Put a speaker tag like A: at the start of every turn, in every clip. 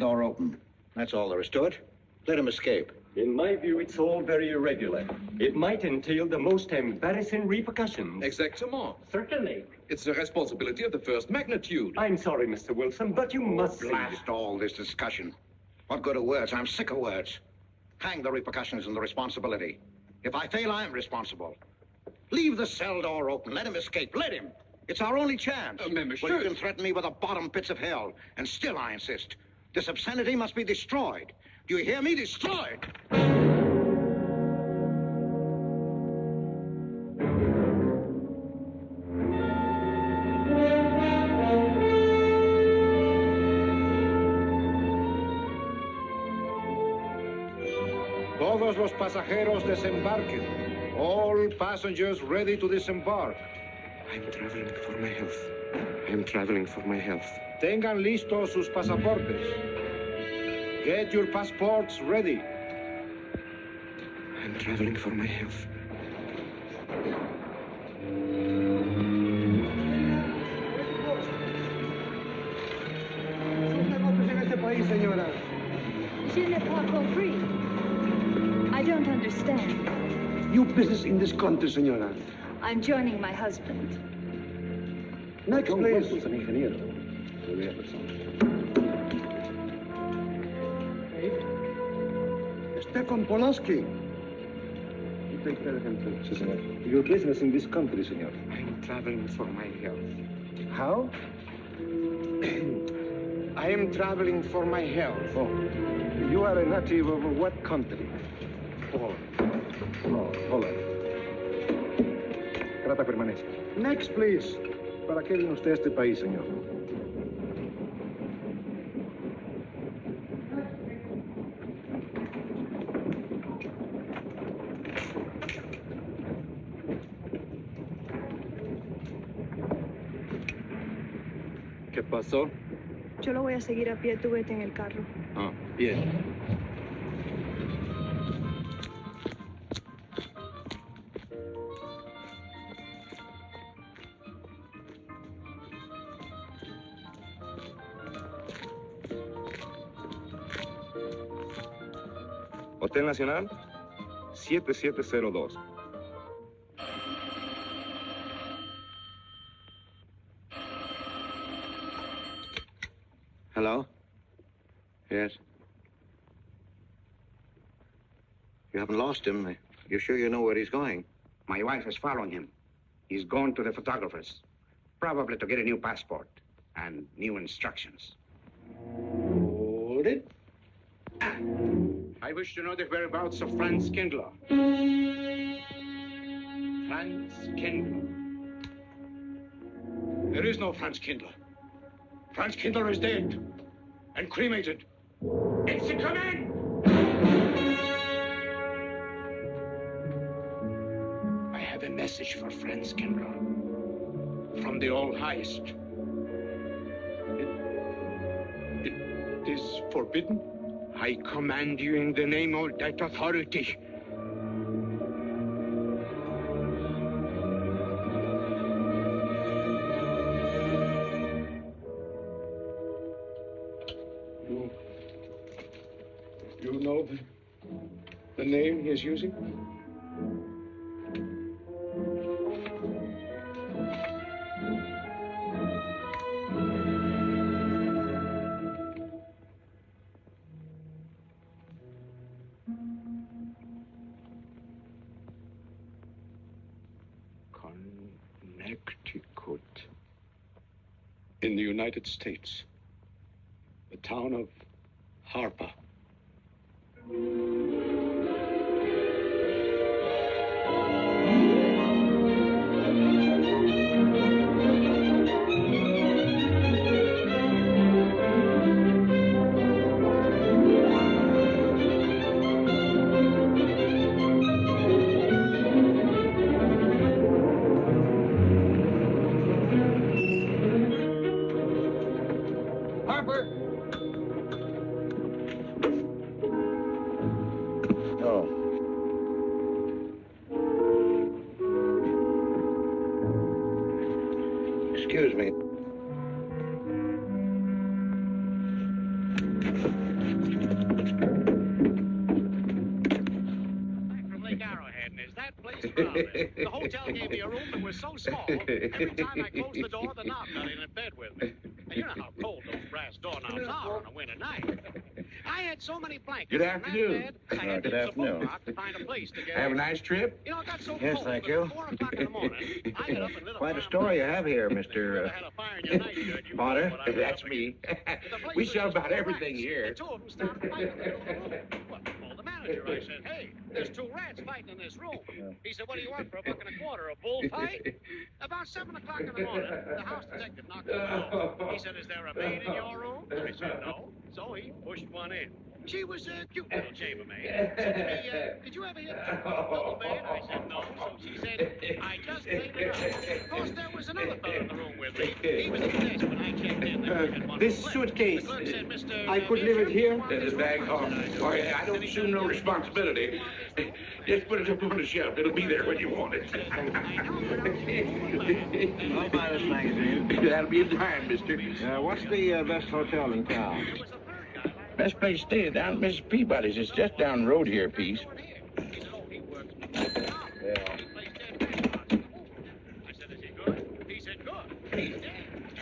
A: door open. That's all there is to it. Let him escape.
B: In my view, it's all very irregular. It might entail the most embarrassing repercussions.
C: Exactement.
B: Certainly.
C: It's a responsibility of the first magnitude.
B: I'm sorry, Mr. Wilson, but you must
A: Blast all this discussion. What good are words? I'm sick of words. Hang the repercussions and the responsibility. If I fail, I'm responsible. Leave the cell door open. Let him escape. Let him. It's our only chance.
C: Monsieur.
A: Well, you can threaten me with the bottom pits of hell, and still I insist. This obscenity must be destroyed. Do you hear me? Destroyed!
D: Todos los pasajeros desembarquen. All passengers ready to disembark.
E: I'm traveling for my health. I'm traveling for my health.
D: Tengan listos sus pasaportes. Get your passports ready.
E: I'm traveling for my health.
F: Je n'ai pas compris. I don't understand.
G: Your business in this country, senora.
F: I'm joining my husband.
G: Next, please. Stefan Polaski. You take care of him, too, senor. Your business in this country, senor.
E: I'm traveling for my health.
G: How?
E: I am traveling for my health.
G: Oh. You are a native of what country?
E: Poland.
G: Oh, Holland. Trata permanece. Next, please. ¿Para qué vino usted a este país, señor?
E: ¿Qué pasó?
F: Yo lo voy a seguir a pie, tú vete en el carro.
E: Ah, bien.
D: Hotel Nacional, 7702.
A: Hello? Yes? You haven't lost him. You sure you know where he's going?
H: My wife is following him. He's gone to the photographer's, probably to get a new passport and new instructions.
G: Hold it.
H: I wish to know the whereabouts of Franz Kindler. Franz Kindler. There is no Franz Kindler. Franz Kindler is dead and cremated. It's a command! I have a message for Franz Kindler from the All-Highest. It is forbidden. I command you in the name of that authority. You know the name he is using? Connecticut. In the United States. The town of Harper.
A: Harper! Oh. Excuse me. Lake Arrowhead, and is that place crowded? The hotel gave me a room that was so small, every time I closed the door, the knob got in bed with me. And you know how cold those brass doorknobs are on a winter night. I had so many blankets.
I: Good afternoon.
A: In that bed, I had
D: Good
A: to use a
D: afternoon.
A: boat to find a place to get
I: Have a
A: in.
I: nice trip?
A: You know, it got so
D: Yes,
A: cold
D: thank
A: that
D: you.
A: at 4 o'clock in the morning, I got up and lit a
D: Quite a
A: fire
D: story you
A: in my
D: have here,
A: bed. If you
D: Mr.
A: ever had a fire in your nightshirt, you
D: Potter.
A: know what I was
I: That's
A: up
I: me.
A: against. The place
I: We
A: was
I: sell
A: just
I: about
A: full of
I: everything
A: rats.
I: here.
A: The two of them started fighting in the middle of the room. Well, I called the manager. I said, hey, there's 2 rats fighting in this room. He said, what do you want for $1.25? A bullfight? About 7 o'clock in the morning, the house detective knocked on the door. He said, is there a maid in your room? I said, no. So he pushed one in. She was a cute little chambermaid. Said to me, did you ever hear the double bed? I said, no. So she said, I just laid it out. Of course, there was another fellow in the room with me. He was at the desk when I checked in. There was one
H: This
A: flip.
H: suitcase,
A: The clerk said, Mr.
H: I could leave it here?
I: The bag off. Oh, yeah, I don't assume no responsibility. Just put it up on the shelf. It'll be there when you want it.
D: I'll buy this magazine.
I: That'll be in time, mister.
D: What's the best hotel in town?
I: Best place to stay down at Mrs. Peabody's. It's just down the road here a piece.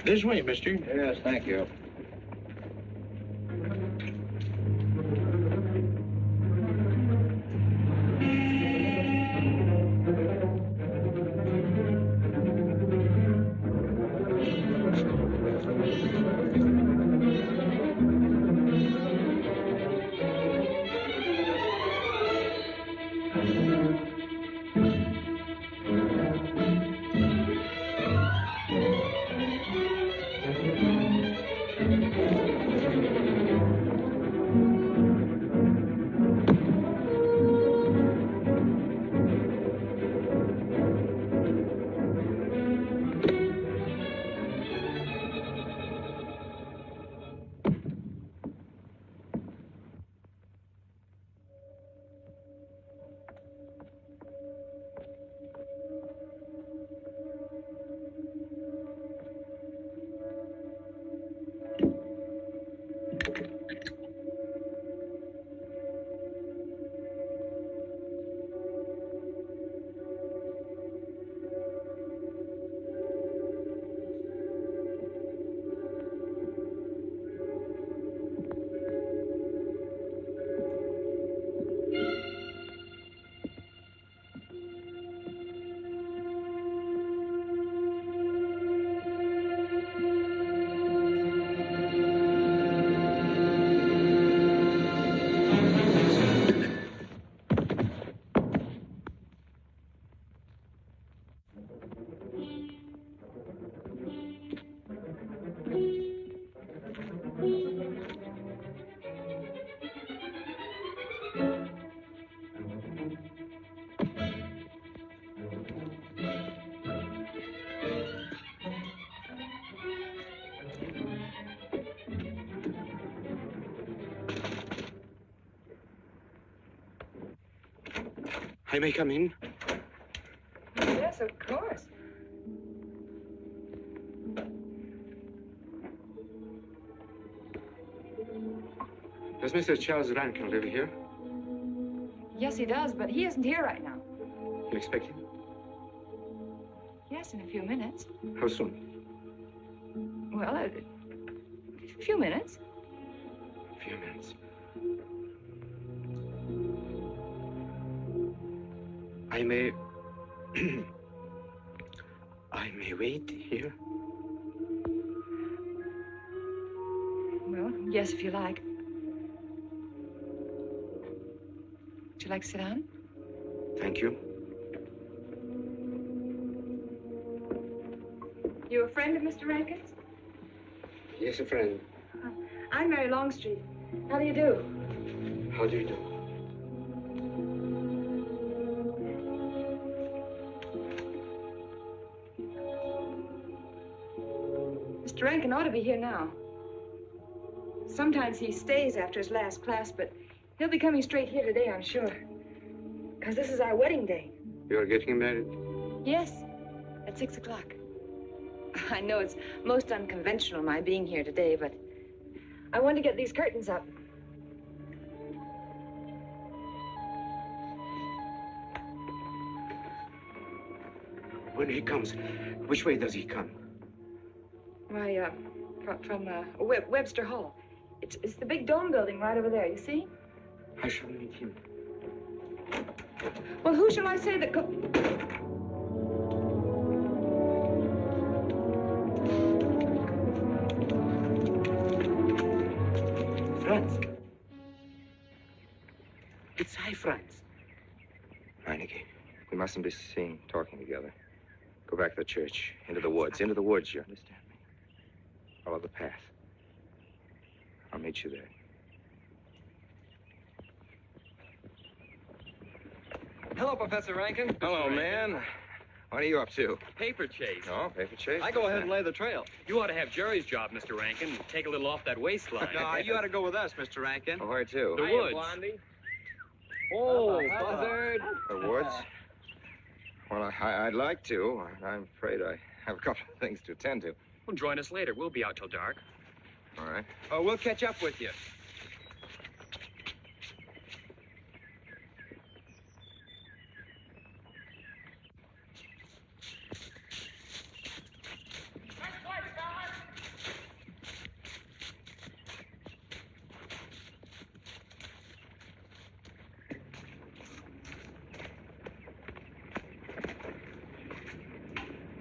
I: This way, mister.
D: Yes, thank you.
E: I may come in?
F: Yes, of course.
E: Does Mr. Charles Rankin live here?
F: Yes, he does, but he isn't here right now.
E: You expect him?
F: Yes, in a few minutes.
E: How soon?
F: Well, a few minutes.
E: A few minutes. I may... I may wait here?
F: Well, yes, if you like. Would you like to sit down?
E: Thank you.
F: You a friend of Mr. Rankin's?
E: Yes, a friend.
F: I'm Mary Longstreet. How do you do?
E: How do you do?
F: Mr. Rankin ought to be here now. Sometimes he stays after his last class, but he'll be coming straight here today, I'm sure. Because this is our wedding day.
E: You are getting married?
F: Yes, at 6 o'clock. I know it's most unconventional, my being here today, but I want to get these curtains up.
E: When he comes, which way does he come?
F: Why, from Webster Hall. It's the big dome building right over there, you see?
E: I shall meet him.
F: Well, who shall I say that
E: Franz. It's I, Franz.
J: Meineke, we mustn't be seen talking together. Go back to the church, into the woods, you understand me? Follow the path. I'll meet you there.
K: Hello, Professor Rankin.
J: Hello, man. What are you up to?
K: Paper chase.
J: Oh, paper chase?
K: I go ahead and lay the trail. You ought to have Jerry's job, Mr. Rankin. Take a little off that waistline.
L: No, you ought to go with us, Mr. Rankin.
J: Oh, where to?
K: The woods.
L: Blondie.
K: Oh, buzzard.
J: The woods? Well, I'd like to. I'm afraid I have a couple of things to attend to.
K: Well, join us later. We'll be out till dark.
J: All right.
L: Oh, we'll catch up with you.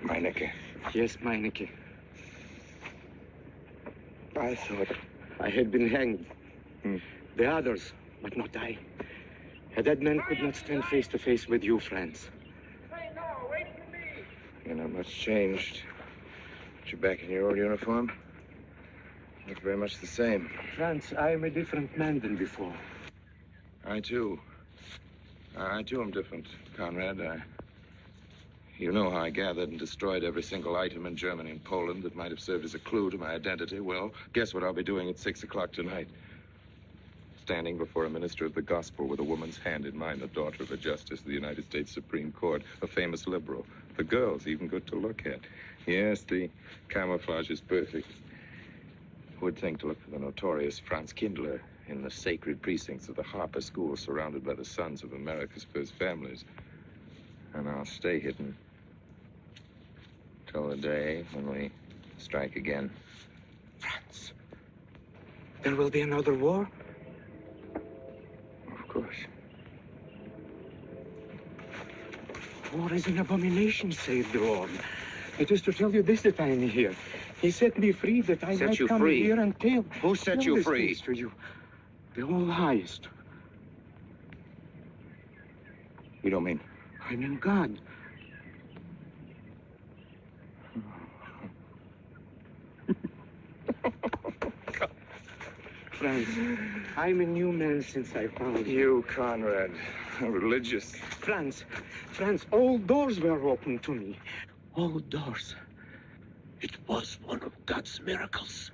J: Meineke.
E: Yes, Meineke. I thought I had been hanged. The others, but not I. A dead man could not stand face to face with you, Franz.
J: You're not much changed. But you're back in your old uniform. Look very much the same.
E: Franz, I am a different man than before.
J: I, too. I, too, am different, Conrad. You know how I gathered and destroyed every single item in Germany and Poland that might have served as a clue to my identity. Well, guess what I'll be doing at 6 o'clock tonight? Standing before a minister of the gospel with a woman's hand in mine, the daughter of a justice of the United States Supreme Court, a famous liberal. The girl's even good to look at. Yes, the camouflage is perfect. Who would think to look for the notorious Franz Kindler in the sacred precincts of the Harper School, surrounded by the sons of America's first families? And I'll stay hidden till the day when we strike again.
E: Franz, there will be another war?
J: Of course.
E: War is an abomination, saith the Lord. It is to tell you this that I am here. He set me free that I might come here and tell.
J: Who set you free?
E: To you, the all highest.
J: You don't mean?
E: I mean God. Franz, I'm a new man since I found you.
J: You, Conrad, religious.
E: Franz, all doors were open to me. All doors. It was one of God's miracles.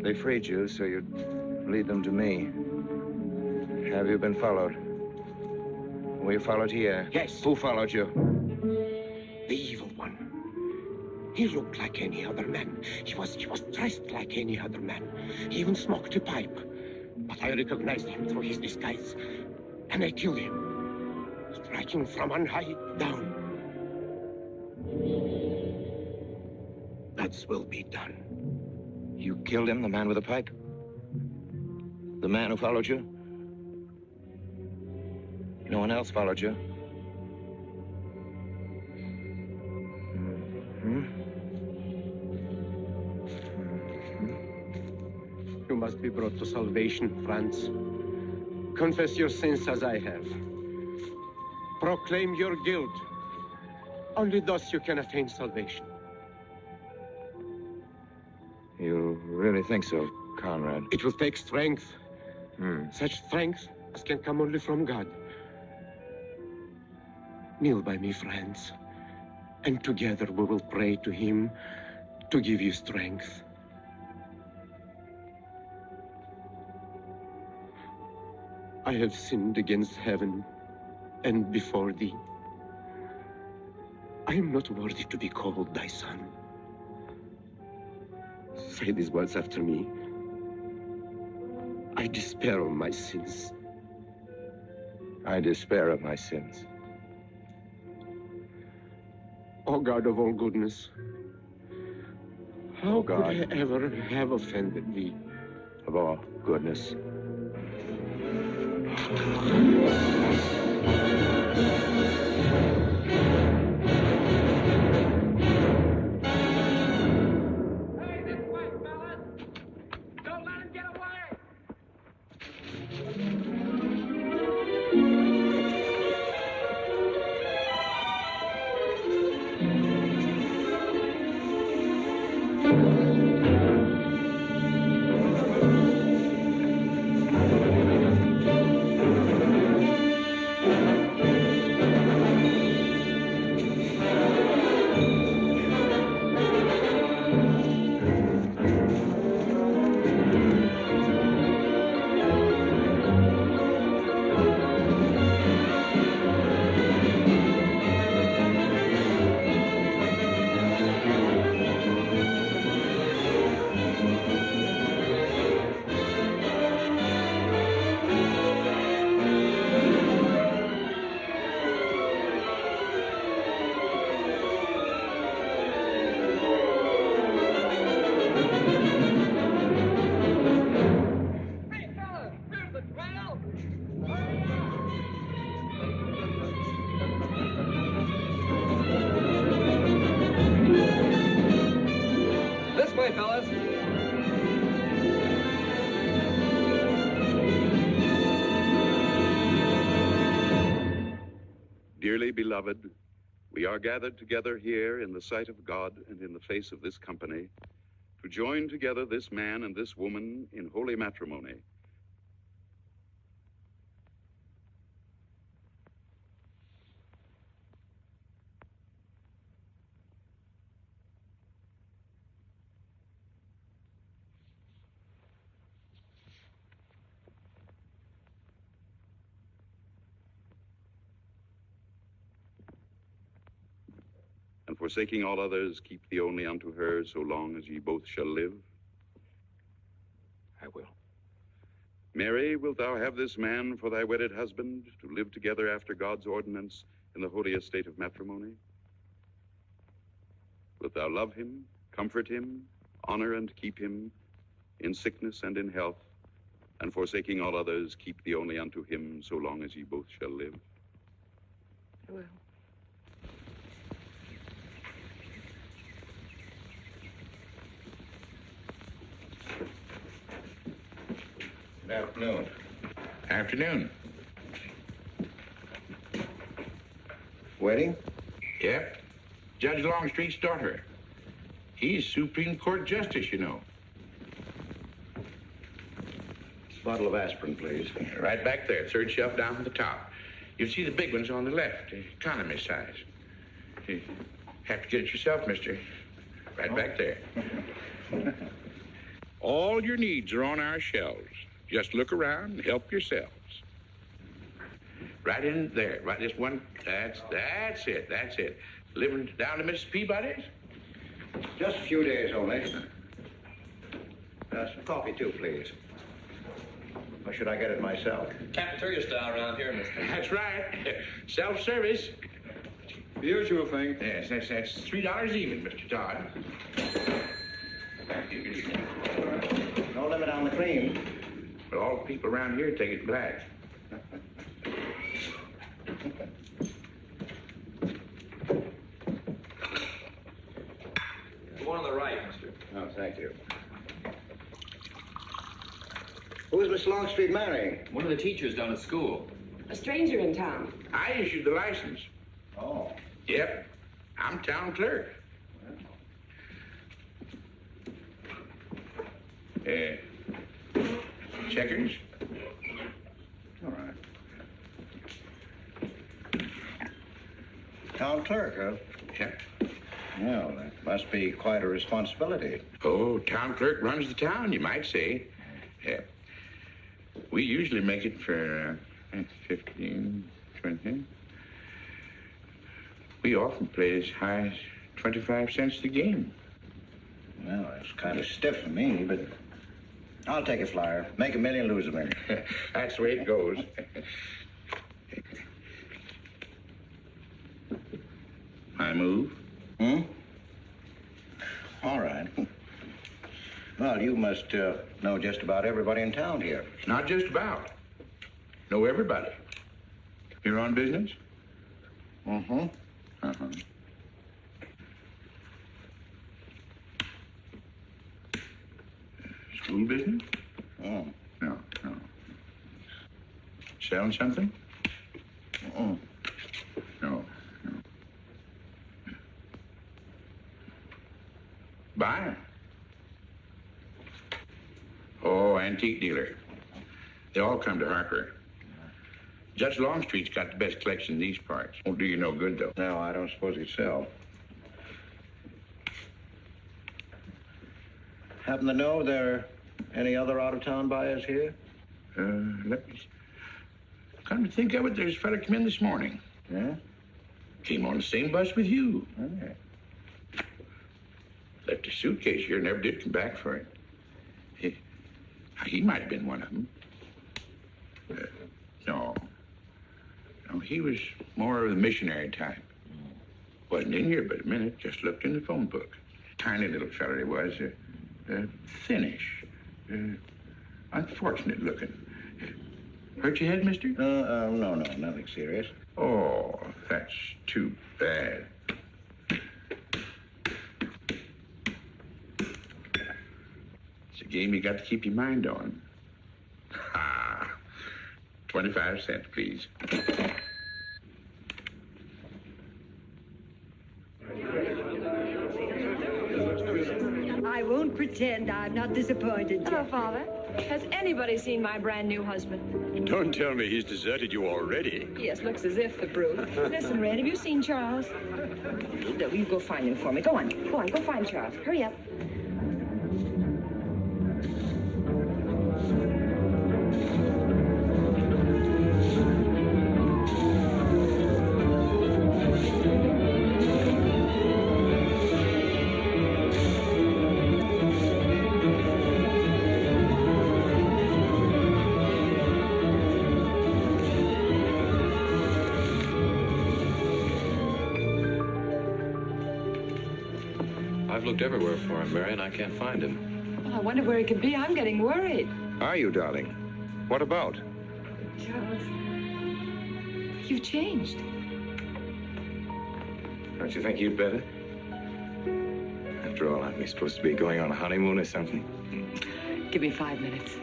J: They freed you so you'd lead them to me. Have you been followed? Were you followed here?
E: Yes.
J: Who followed you?
E: The evil one. He looked like any other man. He was dressed like any other man. He even smoked a pipe. But I recognized him through his disguise. And I killed him, striking from on high down. That will be done.
J: You killed him, the man with the pipe? The man who followed you? No one else followed you?
B: You must be brought to salvation, Franz. Confess your sins as I have. Proclaim your guilt. Only thus you can attain salvation.
J: You really think so, Conrad?
B: It will take strength. Such strength as can come only from God. Kneel by me, Franz, and together we will pray to him to give you strength. I have sinned against heaven and before thee. I am not worthy to be called thy son. say these words after me. I despair of my sins.
J: I despair of my sins.
B: O God of all goodness, how could
J: God.
B: I ever have offended thee?
J: Of all goodness.
M: Dearly beloved, we are gathered together here in the sight of God and in the face of this company to join together this man and this woman in holy matrimony. And forsaking all others, keep thee only unto her so long as ye both shall live.
J: I will.
M: Mary, wilt thou have this man for thy wedded husband, to live together after God's ordinance in the holy estate of matrimony? Wilt thou love him, comfort him, honor and keep him in sickness and in health, and forsaking all others, keep thee only unto him so long as ye both shall live?
F: I will.
A: Good afternoon.
I: Afternoon.
A: Wedding?
I: Yep. Judge Longstreet's daughter. He's Supreme Court Justice, you know.
A: Bottle of aspirin, please.
I: Right back there, third shelf down at the top. You'll see the big ones on the left, the economy size. You have to get it yourself, mister. Right back there. All your needs are on our shelves. Just look around and help yourselves. Right in there, right this one. That's it. Living down to Mrs. Peabody's?
A: Just a few days only. Some coffee, too, please. Or should I get it myself?
K: Cafeteria style around here, mister.
I: That's right. Self-service.
D: The usual thing.
I: Yes, that's $3 even, Mr. Todd.
A: No limit on the cream.
I: But all the people around here take it black.
K: The one on the right, mister.
A: Oh, thank you. Who is Miss Longstreet marrying?
K: One of the teachers down at school.
F: A stranger in town.
I: I issued the license.
A: Oh.
I: Yep. I'm town clerk. Checkers?
A: All right. Town clerk, huh?
I: Yep.
A: Well, that must be quite a responsibility.
I: Oh, town clerk runs the town, you might say. Yeah. We usually make it for 15, 20. We often play as high as 25 cents a game.
A: Well, it's kind of stiff for me, but I'll take a flyer. Make a million, lose a million.
I: That's the way it goes. My move?
A: All right. Well, you must know just about everybody in town here.
I: Not just about. Know everybody. You're on business?
A: Mm-hmm.
I: Uh-huh. School business?
A: Oh.
I: No. Selling something?
A: Mm.
I: No. Buying? Oh, antique dealer. They all come to Harper. Judge Longstreet's got the best collection in these parts. Won't do you no good, though.
A: No, I don't suppose he'd sell. Happen to know there are any other out-of-town buyers here?
I: Let me... Come to think of it, there's a fella come in this morning.
A: Yeah?
I: Came on the same bus with you.
A: Okay.
I: Left a suitcase here, never did come back for it. He might have been one of them. No, he was more of the missionary type. Wasn't in here but a minute, just looked in the phone book. Tiny little fella he was, thinnish, unfortunate looking. Hurt your head, mister?
A: No, nothing serious.
I: Oh, that's too bad. It's a game you got to keep your mind on. 25 cents, please.
N: I won't pretend I'm not disappointed yet.
F: Oh, Father, has anybody seen my brand new husband?
O: Don't tell me he's deserted you already.
F: Yes, looks as if, the brute. Listen, Red, have you seen Charles? You go find him for me. Go on, go find Charles. Hurry up.
K: I've looked everywhere for him, Mary, and I can't find him.
F: Oh, I wonder where he could be. I'm getting worried.
J: Are you, darling? What about?
F: Charles, you've changed.
O: Don't you think you'd better? After all, aren't we supposed to be going on a honeymoon or something?
F: Give me 5 minutes.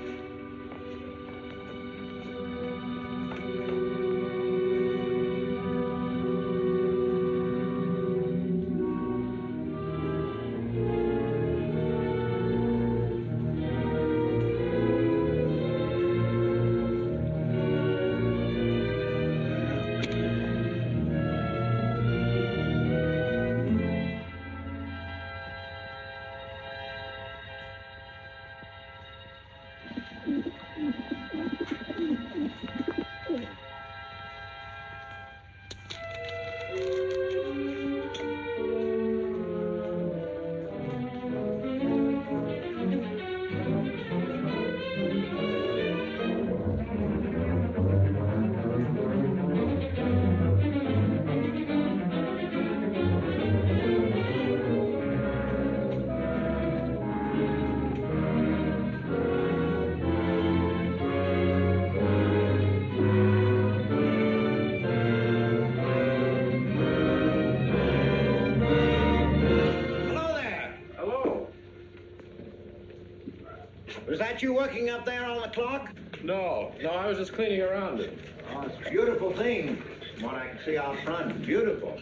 A: Was that you working up there on the clock?
K: No, I was just cleaning around it.
A: Oh, it's a beautiful thing. From what I can see out front, beautiful.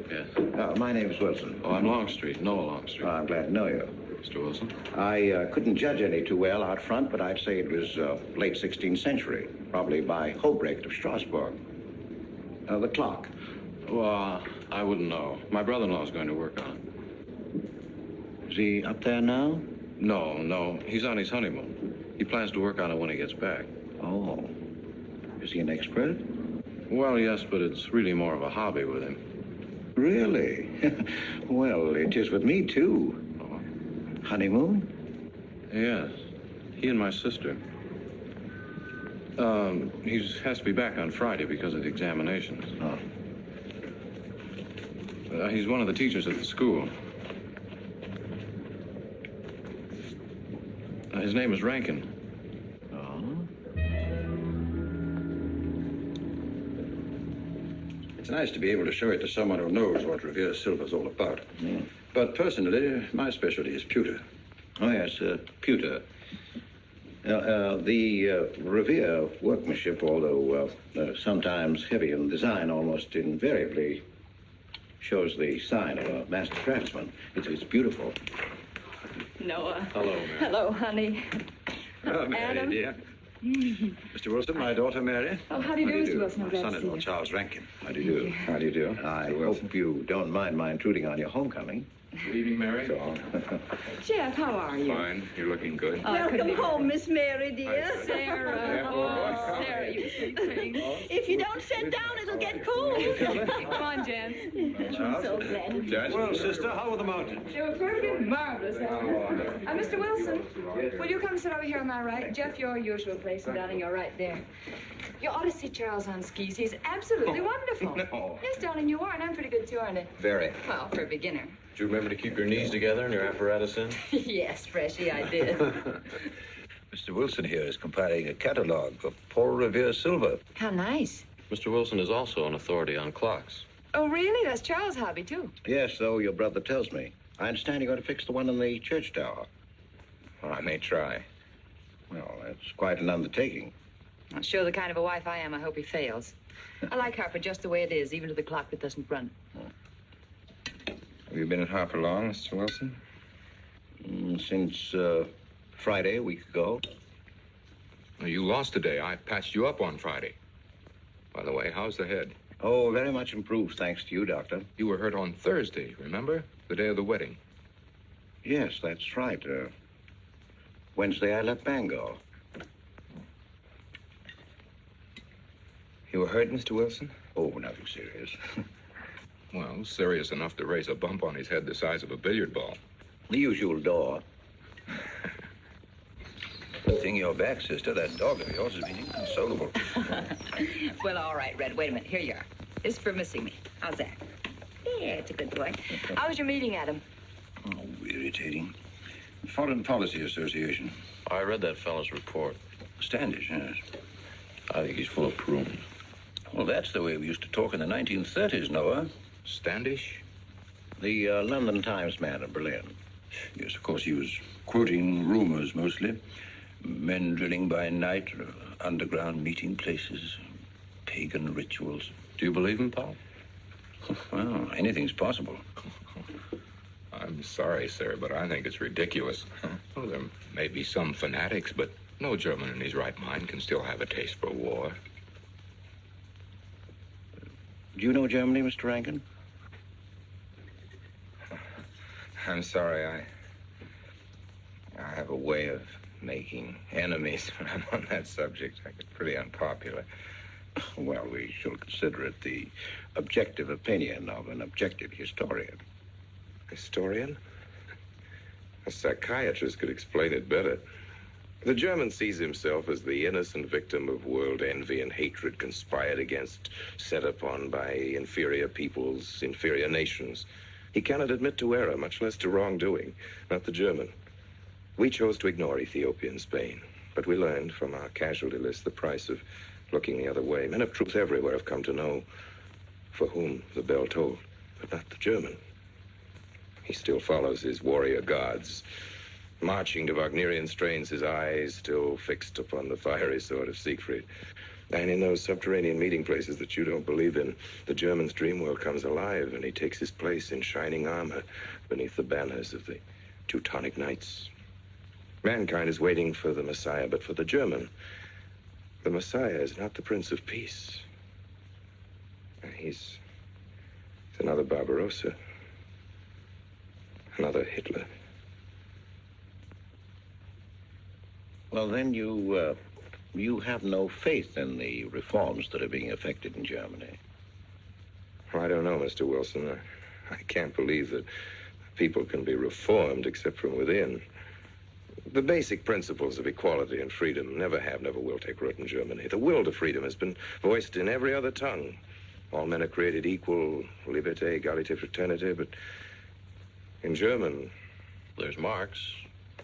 K: Yes.
A: My name's Wilson.
K: Oh, I'm Longstreet, Noah Longstreet.
A: I'm glad to know you.
K: Mr. Wilson?
A: I couldn't judge any too well out front, but I'd say it was late 16th century, probably by Hobrecht of Strasbourg. The clock.
K: Well, I wouldn't know. My brother-in-law's going to work on it.
A: Is he up there now?
K: No. He's on his honeymoon. He plans to work on it when he gets back.
A: Oh. Is he an expert?
K: Well, yes, but it's really more of a hobby with him.
A: Really? Well, it is with me, too.
K: Oh,
P: Honeymoon?
Q: Yes. He and my sister. He has to be back on Friday because of the examinations.
P: Oh.
Q: He's one of the teachers at the school. His name is Rankin.
P: It's nice to be able to show it to someone who knows what Revere Silver's all about. But personally, my specialty is pewter.
A: Oh, yes, pewter. The Revere workmanship, although sometimes heavy in design, almost invariably shows the sign of a master craftsman. It's beautiful.
N: Noah.
P: Hello, Mary.
N: Hello, honey.
P: Hello, Mary,
N: Adam.
P: dear. Mr. Wilson, my daughter, Mary.
N: Oh, how do you do, Mr. Wilson? I'm
P: My
N: glad to see
P: son-in-law,
N: you.
P: Charles Rankin.
A: How do you do? How do you do? I hope you don't mind my intruding on your homecoming.
Q: Good evening, Mary.
N: Jeff, how are you?
O: Fine. You're looking good.
N: Welcome home,
R: Miss Mary, dear.
N: Sarah. Oh, Sarah, you sweet thing.
R: If you don't sit down, it'll get cold.
N: Come on, Jen.
R: I'm so glad.
P: Judge. Well, sister, how were the mountains?
F: They were perfectly marvelous. Mr. Wilson, will you come sit over here on my right? Jeff, your usual place, and darling, you're right there. You ought to see Charles on skis. He's absolutely wonderful.
O: No.
F: Yes, darling, you are, and I'm pretty good too, aren't I?
O: Very.
F: Well, for a beginner.
O: Do you remember to keep your knees together and your apparatus in?
F: Yes, Freshy, I did.
P: Mr. Wilson here is compiling a catalogue of Paul Revere silver.
F: How nice.
O: Mr. Wilson is also an authority on clocks.
F: Oh, really? That's Charles' hobby, too.
A: Yes, so your brother tells me. I understand you're going to fix the one in the church tower.
O: Well, I may try.
A: Well, that's quite an undertaking.
F: I'll show the kind of a wife I am. I hope he fails. I like Harper just the way it is, even to the clock that doesn't run.
O: Have you been at Harper long, Mr. Wilson?
A: Since Friday, a week ago.
O: Well, you lost today. I patched you up on Friday. By the way, how's the head?
A: Oh, very much improved, thanks to you, Doctor.
O: You were hurt on Thursday, remember? The day of the wedding.
A: Yes, that's right. Wednesday, I let Bangor.
O: You were hurt, Mr. Wilson?
A: Oh, nothing serious.
O: Well, serious enough to raise a bump on his head the size of a billiard ball.
A: The usual door.
P: Good thing you're back, sister. That dog of yours has been inconsolable.
F: Well, all right, Red. Wait a minute. Here you are. This is for missing me. How's that? Yeah, it's a good boy. How was your meeting, Adam?
P: Oh, irritating. Foreign Policy Association.
O: I read that fellow's report.
P: Standish, yes.
O: I think he's full of prunes.
P: Well, that's the way we used to talk in the 1930s, Noah.
O: Standish?
A: The London Times man in Berlin.
P: Yes, of course, he was quoting rumors mostly. Men drilling by night, underground meeting places, pagan rituals.
O: Do you believe him, Paul?
P: Well, anything's possible.
O: I'm sorry, sir, but I think it's ridiculous. Well, there may be some fanatics, but no German in his right mind can still have a taste for war.
A: Do you know Germany, Mr. Rankin?
O: I'm sorry, I have a way of making enemies when I'm on that subject. I get pretty unpopular.
A: Well, we shall consider it the objective opinion of an objective historian.
J: Historian? A psychiatrist could explain it better. The German sees himself as the innocent victim of world envy and hatred conspired against, set upon by inferior peoples, inferior nations. He cannot admit to error, much less to wrongdoing. Not the German. We chose to ignore Ethiopia and Spain, but we learned from our casualty list the price of looking the other way. Men of truth everywhere have come to know for whom the bell tolled, but not the German. He still follows his warrior gods, marching to Wagnerian strains, his eyes still fixed upon the fiery sword of Siegfried. And in those subterranean meeting places that you don't believe in, the German's dream world comes alive, and he takes his place in shining armor beneath the banners of the Teutonic Knights. Mankind is waiting for the Messiah, but for the German, the Messiah is not the Prince of Peace. He's another Barbarossa, another Hitler.
A: Well, then you have no faith in the reforms that are being effected in Germany.
J: Well, I don't know, Mr. Wilson. I can't believe that people can be reformed except from within. The basic principles of equality and freedom never have, never will take root in Germany. The will to freedom has been voiced in every other tongue. All men are created equal, liberté, égalité, fraternité, but in German...
Q: There's Marx.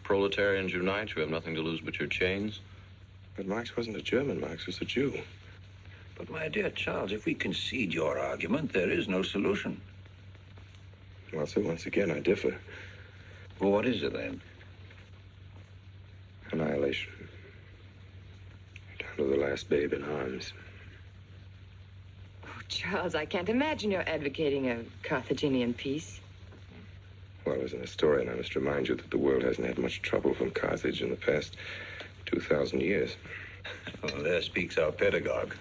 Q: Proletarians unite, you have nothing to lose but your chains.
J: But Marx wasn't a German, Marx was a Jew.
P: But, my dear Charles, if we concede your argument, there is no solution.
J: Well, sir, once again, I differ.
P: Well, what is it, then?
J: Annihilation. Down to the last babe in arms.
F: Oh, Charles, I can't imagine you're advocating a Carthaginian peace.
J: Well, as an historian, I must remind you that the world hasn't had much trouble from Carthage in the past 2,000 years.
P: Well, there speaks our pedagogue.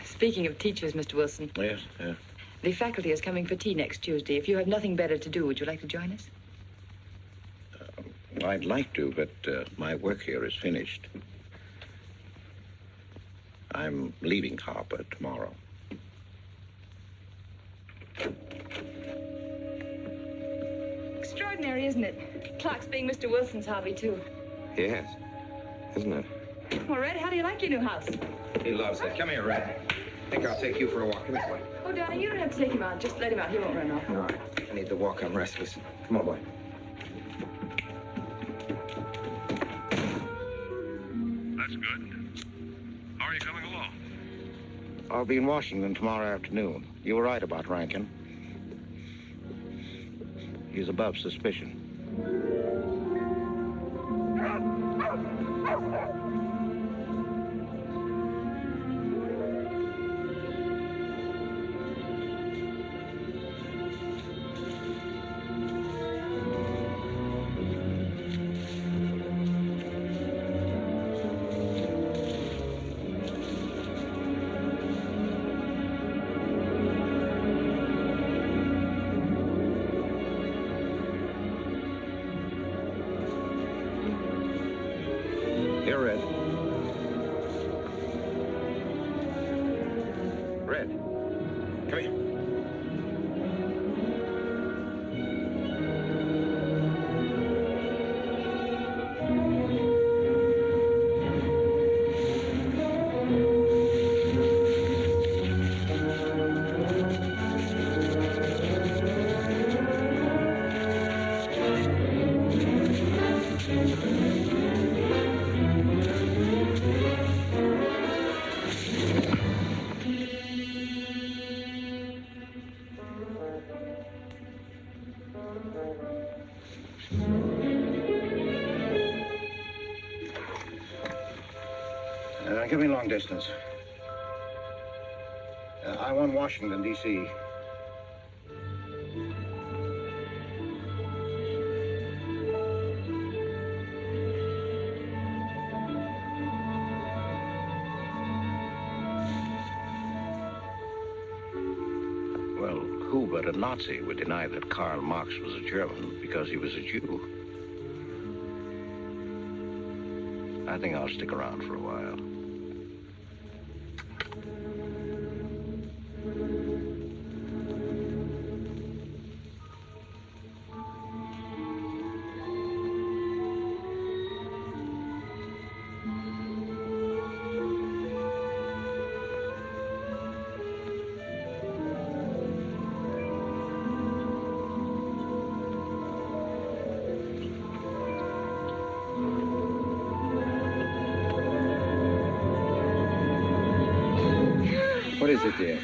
F: Speaking of teachers, Mr. Wilson.
P: Yes, yeah.
F: The faculty is coming for tea next Tuesday. If you have nothing better to do, would you like to join us?
P: I'd like to, but my work here is finished. I'm leaving Harper tomorrow.
F: Extraordinary, isn't it? Clocks being Mr. Wilson's hobby, too.
J: Yes, isn't it?
F: Well, Red, how do you like your new house?
L: He loves it. Come here, Red. I think I'll take you for a walk. Come here, boy.
F: Oh, darling, you don't have to take him out. Just let him out. He won't run off.
L: All right. I need the walk. I'm restless. Come on, boy.
S: That's good. How are you coming along?
A: I'll be in Washington tomorrow afternoon. You were right about Rankin. He's above suspicion. Give me long distance. I want Washington, D.C. Well, who but a Nazi would deny that Karl Marx was a German because he was a Jew? I think I'll stick around for a while.
L: What is it, dear?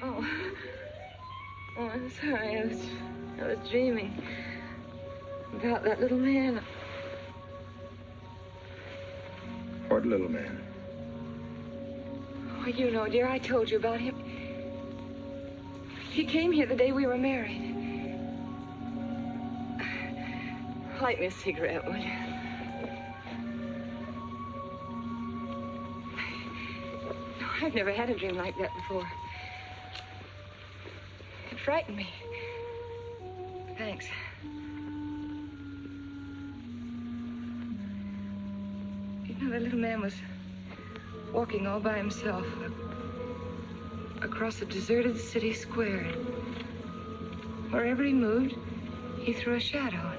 F: Oh, I'm sorry. I was dreaming about that little man.
L: What little man?
F: Oh, you know, dear, I told you about him. He came here the day we were married. Light me a cigarette, will you? I've never had a dream like that before. It frightened me. Thanks. You know, the little man was walking all by himself. across a deserted city square. Wherever he moved, he threw a shadow.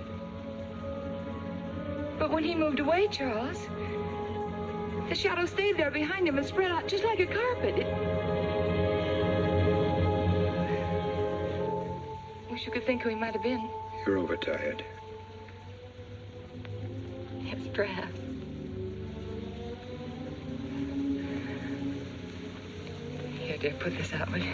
F: But when he moved away, Charles, the shadow stayed there behind him and spread out just like a carpet. Wish you could think who he might have been.
I: You're overtired.
F: Yes, perhaps. Here, dear, put this out, will you?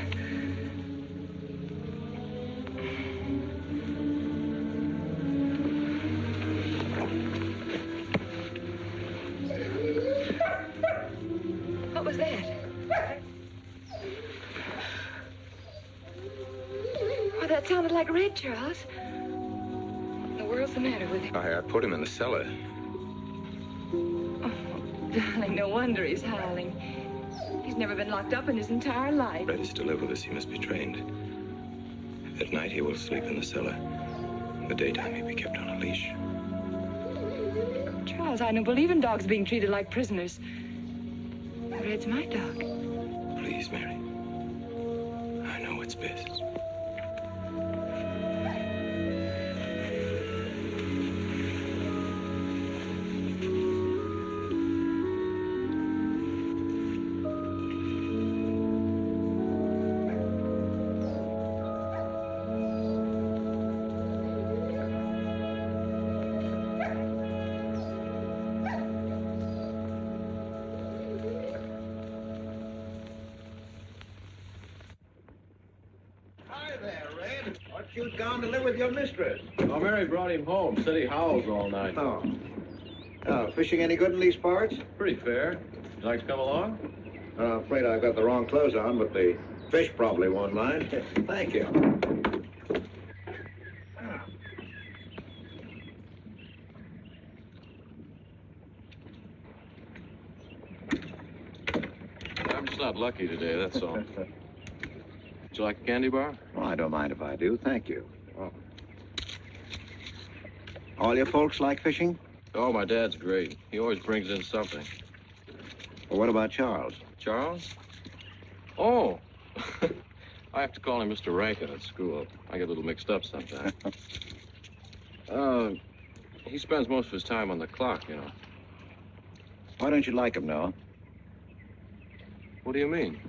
F: What was that? Oh, that sounded like Red, Charles. What in the world's the matter with him?
O: I put him in the cellar.
F: Oh, darling, no wonder he's howling. He's never been locked up in his entire life.
O: Red is to live with us. He must be trained. At night, he will sleep in the cellar. In the daytime, he'll be kept on a leash.
F: Charles, I don't believe in dogs being treated like prisoners. Red's my dog.
O: Please, Mary. I know what's best.
A: You'd gone to live with your mistress.
D: Oh, Mary brought him home. Said he howls all night.
A: Oh. Fishing any good in these parts?
D: Pretty fair. You like to come along?
A: I'm afraid I've got the wrong clothes on, but the fish probably won't mind. Thank you.
Q: I'm just not lucky today, that's all. Would you like a candy bar?
A: Well, I don't mind if I do. Thank you. Oh. All your folks like fishing?
Q: Oh, my dad's great. He always brings in something.
A: Well, what about Charles?
Q: Charles? Oh. I have to call him Mr. Rankin at school. I get a little mixed up sometimes. He spends most of his time on the clock, you know.
A: Why don't you like him, Noah?
Q: What do you mean?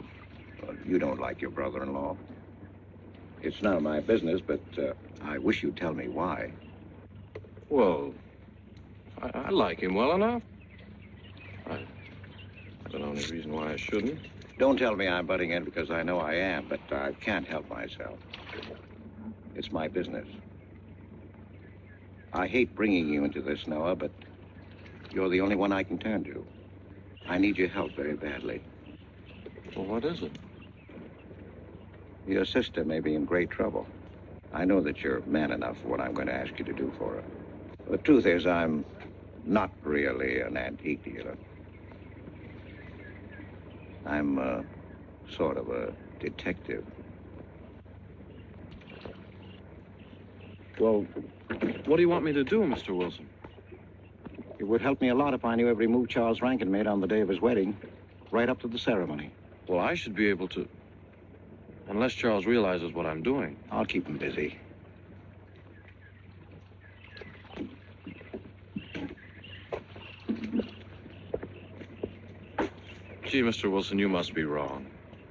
A: Well, you don't like your brother-in-law. It's none of my business, but I wish you'd tell me why.
Q: Well, I like him well enough. I don't know any reason why I shouldn't.
A: Don't tell me I'm butting in because I know I am, but I can't help myself. It's my business. I hate bringing you into this, Noah, but you're the only one I can turn to. I need your help very badly.
Q: Well, what is it?
A: Your sister may be in great trouble. I know that you're man enough for what I'm going to ask you to do for her. The truth is, I'm not really an antique dealer. I'm sort of a detective.
Q: Well, what do you want me to do, Mr. Wilson?
A: It would help me a lot if I knew every move Charles Rankin made on the day of his wedding, right up to the ceremony.
Q: Well, I should be able to... Unless Charles realizes what I'm doing.
A: I'll keep him busy.
Q: Gee, Mr. Wilson, you must be wrong.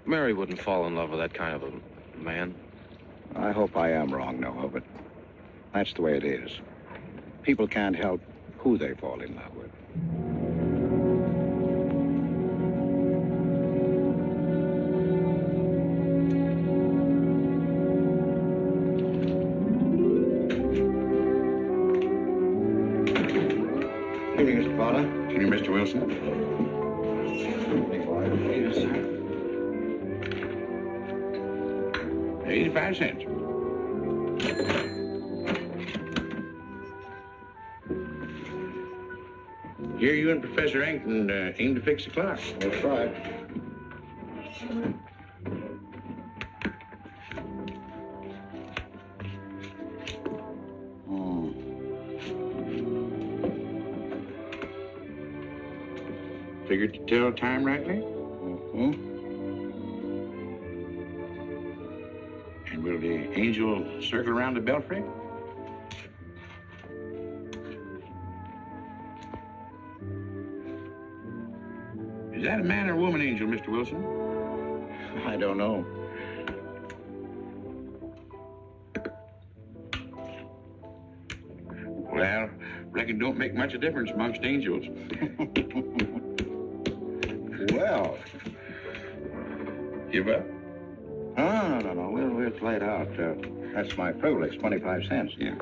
Q: Mary wouldn't fall in love with that kind of a man.
A: I hope I am wrong, Noah, but that's the way it is. People can't help who they fall in love with.
I: Evening, Mr. Potter. Evening, Mr. Wilson.
A: Yes, sir.
I: 85 cents. Here you and Professor Ankton aim to fix the clock.
A: That's right.
I: Figured to tell time rightly?
A: Mm-hmm.
I: Will the angel circle around the belfry? Is that a man or a woman angel, Mr. Wilson?
A: I don't know.
I: Well, reckon don't make much of a difference amongst angels.
A: Well.
I: Give up?
A: No. We'll play it out. That's my privilege, 25 cents.
I: Yeah.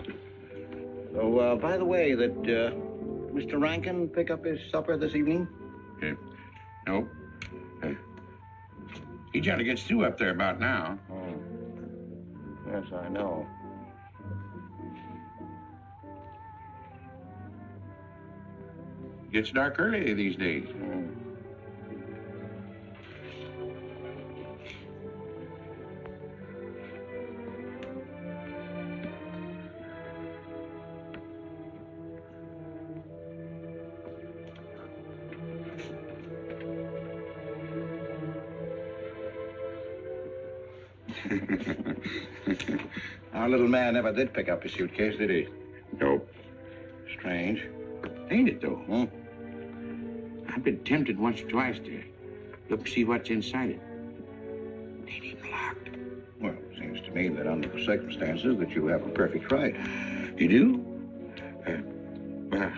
A: So, by the way, did Mr. Rankin pick up his supper this evening?
I: No. He generally gets through up there about now.
A: Oh. Yes, I know.
I: Gets dark early these days.
A: Our little man never did pick up his suitcase, did he?
I: Nope.
A: Strange.
I: Ain't it, though? I've been tempted once or twice to look and see what's inside it. Ain't even locked.
A: Well, it seems to me that under the circumstances that you have a perfect right.
I: You do? Well,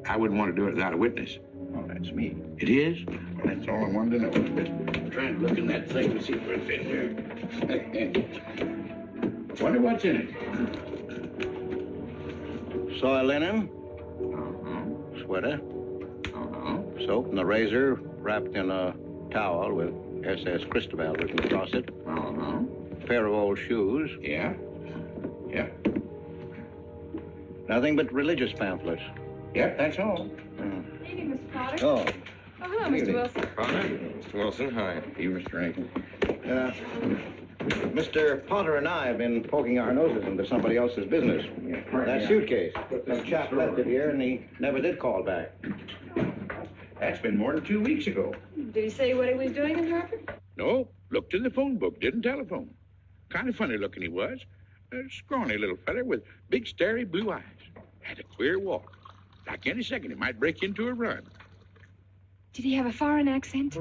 I: I wouldn't want to do it without a witness.
A: Oh, that's me.
I: It is? Well, that's all I wanted to know. I'm trying to look in that thing to see where it fits here. Wonder what's in it.
A: Soy linen. Sweater. Soap and a razor wrapped in a towel with SS Cristobal written across it. Pair of old shoes.
I: Yeah.
A: Nothing but religious pamphlets.
I: Yep, that's all.
F: Evening, Mr. Potter.
A: Oh.
F: Oh, hello, Mr. Wilson.
Q: Potter? Mr. Wilson, hi.
I: You, Mr. Rankin.
A: Mr. Potter and I have been poking our noses into somebody else's business. That suitcase. Some chap left it here, and he never did call back.
I: That's been more than 2 weeks ago.
F: Did he say what he was doing in Harper?
I: No, looked in the phone book, didn't telephone. Kind of funny looking he was. A scrawny little feller with big, starry blue eyes. Had a queer walk. Like any second, he might break into a run.
F: Did he have a foreign accent?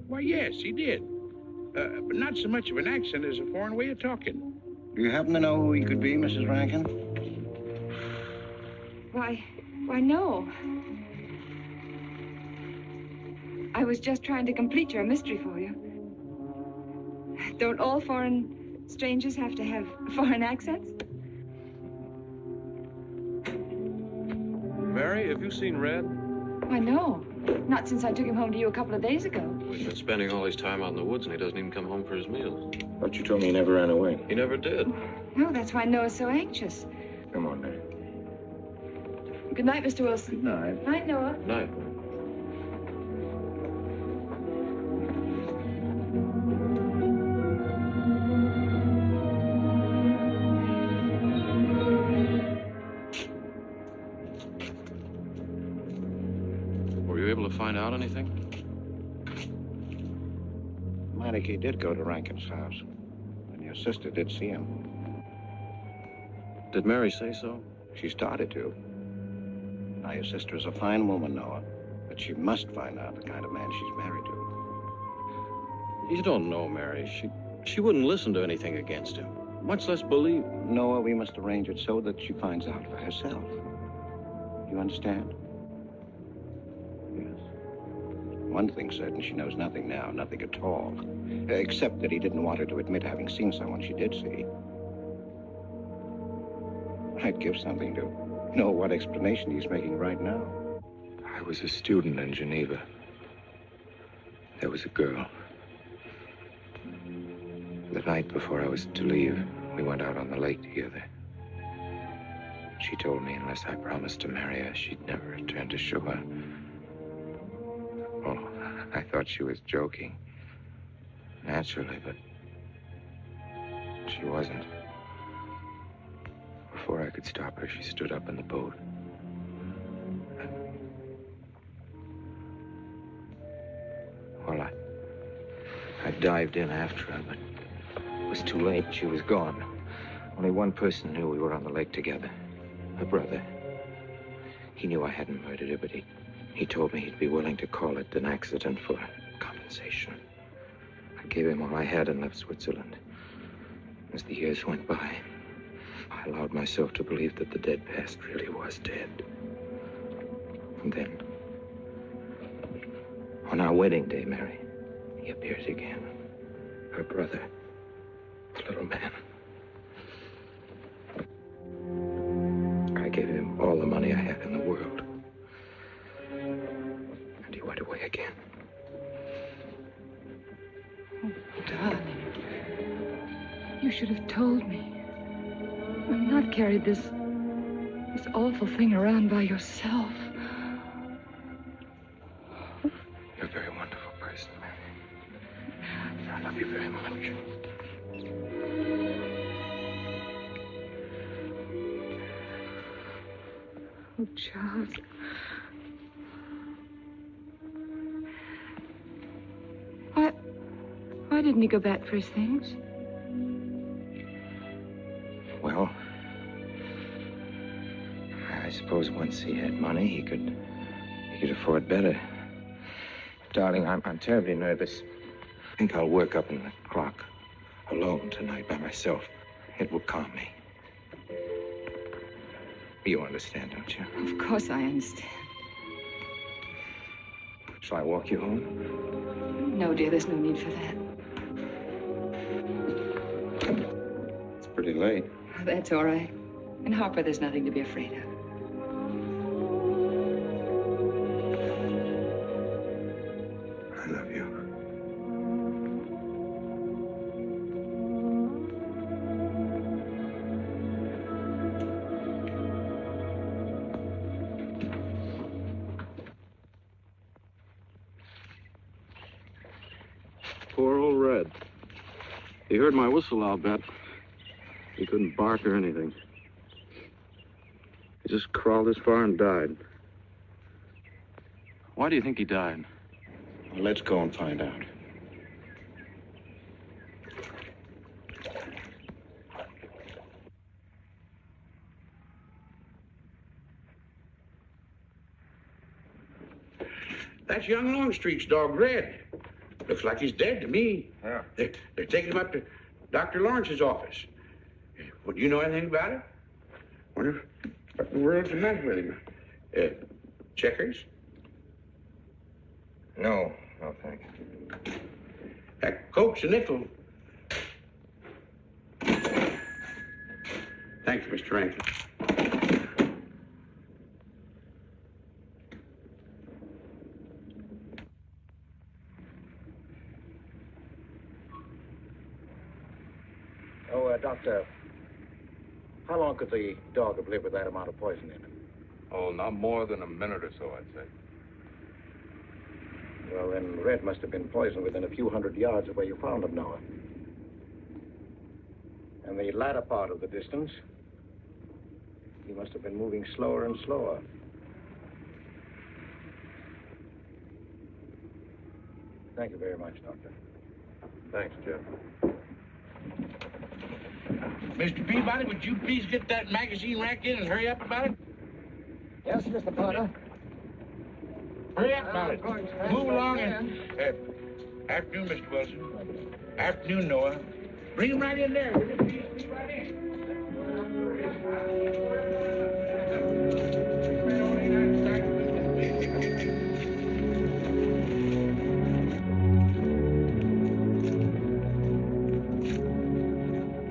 I: Why, yes, he did. But not so much of an accent as a foreign way of talking.
A: Do you happen to know who he could be, Mrs. Rankin?
F: Why, no. I was just trying to complete your mystery for you. Don't all foreign strangers have to have foreign accents?
Q: Mary, have you seen Red?
F: Why, no. Not since I took him home to you a couple of days ago.
Q: We've been spending all his time out in the woods, and he doesn't even come home for his meals.
G: But you told me he never ran away.
Q: He never did.
F: No, that's why Noah's so anxious.
G: Come on, Mary.
F: Good night, Mr. Wilson.
A: Good night.
F: Night, Noah.
Q: Night. Were you able to find out anything?
A: Meineke did go to Rankin's house, and your sister did see him.
Q: Did Mary say so?
A: She started to. Now, your sister is a fine woman, Noah, but she must find out the kind of man she's married to.
Q: You don't know Mary. She wouldn't listen to anything against him, much less believe.
A: Noah, we must arrange it so that she finds out for herself. You understand? Yes. One thing's certain, she knows nothing now, nothing at all. Except that he didn't want her to admit having seen someone she did see. I'd give something to know what explanation he's making right now.
O: I was a student in Geneva. There was a girl. The night before I was to leave, we went out on the lake together. She told me unless I promised to marry her, she'd never return to shore. Oh, I thought she was joking. Naturally, but she wasn't. Before I could stop her, she stood up in the boat. Well, I dived in after her, but
L: was too late. She was gone. Only one person knew we were on the lake together. Her brother. He knew I hadn't murdered her, but he told me he'd be willing to call it an accident for compensation. I gave him all I had and left Switzerland. As the years went by, I allowed myself to believe that the dead past really was dead. And then, on our wedding day, Mary, he appears again. Her brother, the little man. I gave him all the money I had in the world. And he went away again.
F: Oh, darling. You should have told me. And not carried this awful thing around by yourself.
L: You're a very wonderful person, Mary. I love you very much.
F: Oh, Charles. Why didn't he go back for his things?
L: Well, I suppose once he had money, he could afford better. Darling, I'm terribly nervous. I think I'll work up in the clock alone tonight by myself. It will calm me. You understand, don't you?
F: Of course I understand.
L: Shall I walk you home?
F: No, dear, there's no need for that.
L: It's pretty late.
F: Oh, that's all right. In Harper, there's nothing to be afraid of.
L: I love you.
Q: Poor old Red. He heard my whistle, I'll bet. He couldn't bark or anything. He just crawled this far and died. Why do you think he died?
D: Well, let's go and find out.
I: That's young Longstreet's dog, Red. Looks like he's dead to me.
D: Yeah.
I: They're taking him up to Dr. Lawrence's office. Would you know anything about it? Wonder what in the world's the matter with him? Checkers?
L: No, thank you.
I: Coke's a nickel. Thank you, Mr. Rankin.
D: Doctor, how long could the dog have lived with that amount of poison in him?
O: Oh, not more than a minute or so, I'd say.
D: Well, then Red must have been poisoned within a few hundred yards of where you found him, Noah. And the latter part of the distance, he must have been moving slower and slower. Thank you very much, Doctor.
Q: Thanks, Jeff.
I: Mr. Peabody, would you please get that magazine rack in and hurry up about it?
G: Yes, Mr. Potter.
I: Hurry up about it. Move along and... afternoon, Mr. Wilson. Afternoon, Noah. Bring him right in there, will you please? Be right in.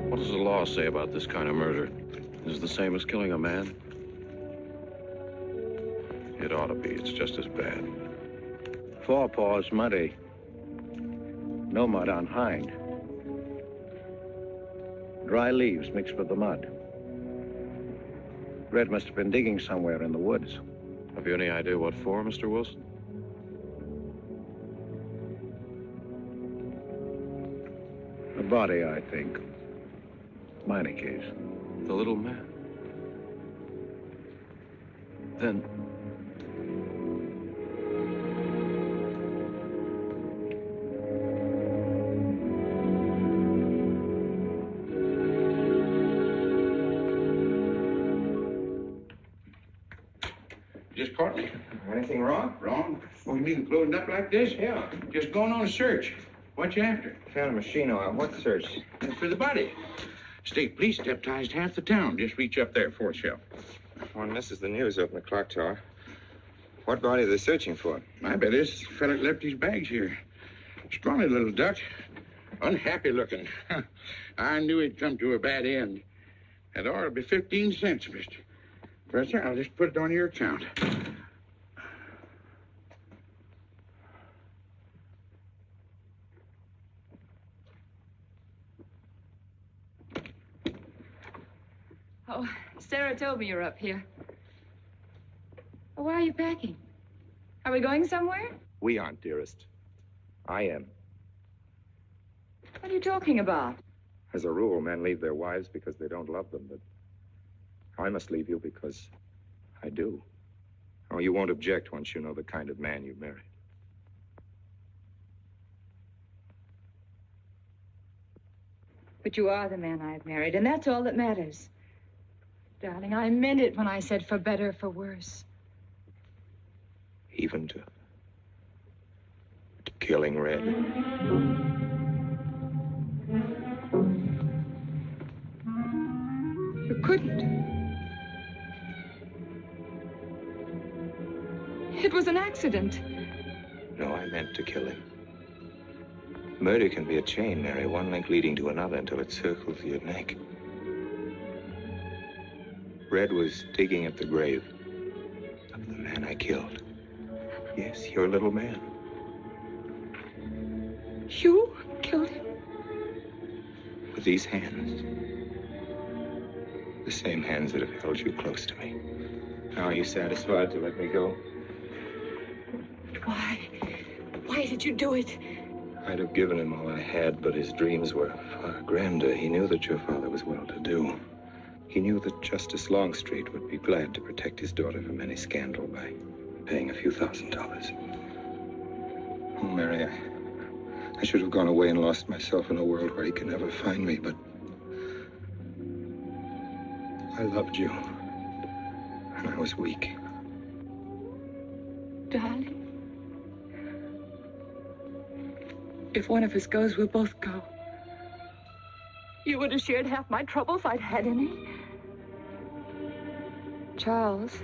Q: What does the law say about this kind of murder? Is it the same as killing a man? It ought to be. It's just as bad.
D: Forepaws muddy. No mud on hind. Dry leaves mixed with the mud. Red must have been digging somewhere in the woods.
Q: Have you any idea what for, Mr. Wilson?
D: A body, I think. Minor case.
Q: The little man? Then...
I: caught me.
L: Anything wrong?
I: Wrong? Oh, you mean loading up like this?
L: Yeah.
I: Just going on a search. What you after?
L: Found a machine oil. What search?
I: For the body. State police deputized half the town. Just reach up there, fourth shelf.
L: One misses the news up in the clock tower. What body are they searching for?
I: I bet this fella left his bags here. Scrawny little duck. Unhappy looking. I knew he'd come to a bad end. That ought to be 15 cents, mister. Professor, I'll just put it on your account.
F: Oh, Sarah told me you're up here. Oh, why are you packing? Are we going somewhere?
L: We aren't, dearest. I am.
F: What are you talking about?
L: As a rule, men leave their wives because they don't love them, but I must leave you because I do. Oh, you won't object once you know the kind of man you married.
F: But you are the man I've married, and that's all that matters. Darling, I meant it when I said for better or for worse.
L: Even to killing Red.
F: You couldn't. It was an accident.
L: No, I meant to kill him. Murder can be a chain, Mary, one link leading to another until it circles your neck. Red was digging at the grave of the man I killed. Yes, your little man.
F: You killed him?
L: With these hands. The same hands that have held you close to me. Now, are you satisfied to let me go?
F: Why? Why did you do it?
L: I'd have given him all I had, but his dreams were far grander. He knew that your father was well-to-do. He knew that Justice Longstreet would be glad to protect his daughter from any scandal by paying a few $1,000s. Oh, Mary, I should have gone away and lost myself in a world where he could never find me, but I loved you, and I was weak.
F: Darling, if one of us goes, we'll both go. You would have shared half my trouble if I'd had any. Charles,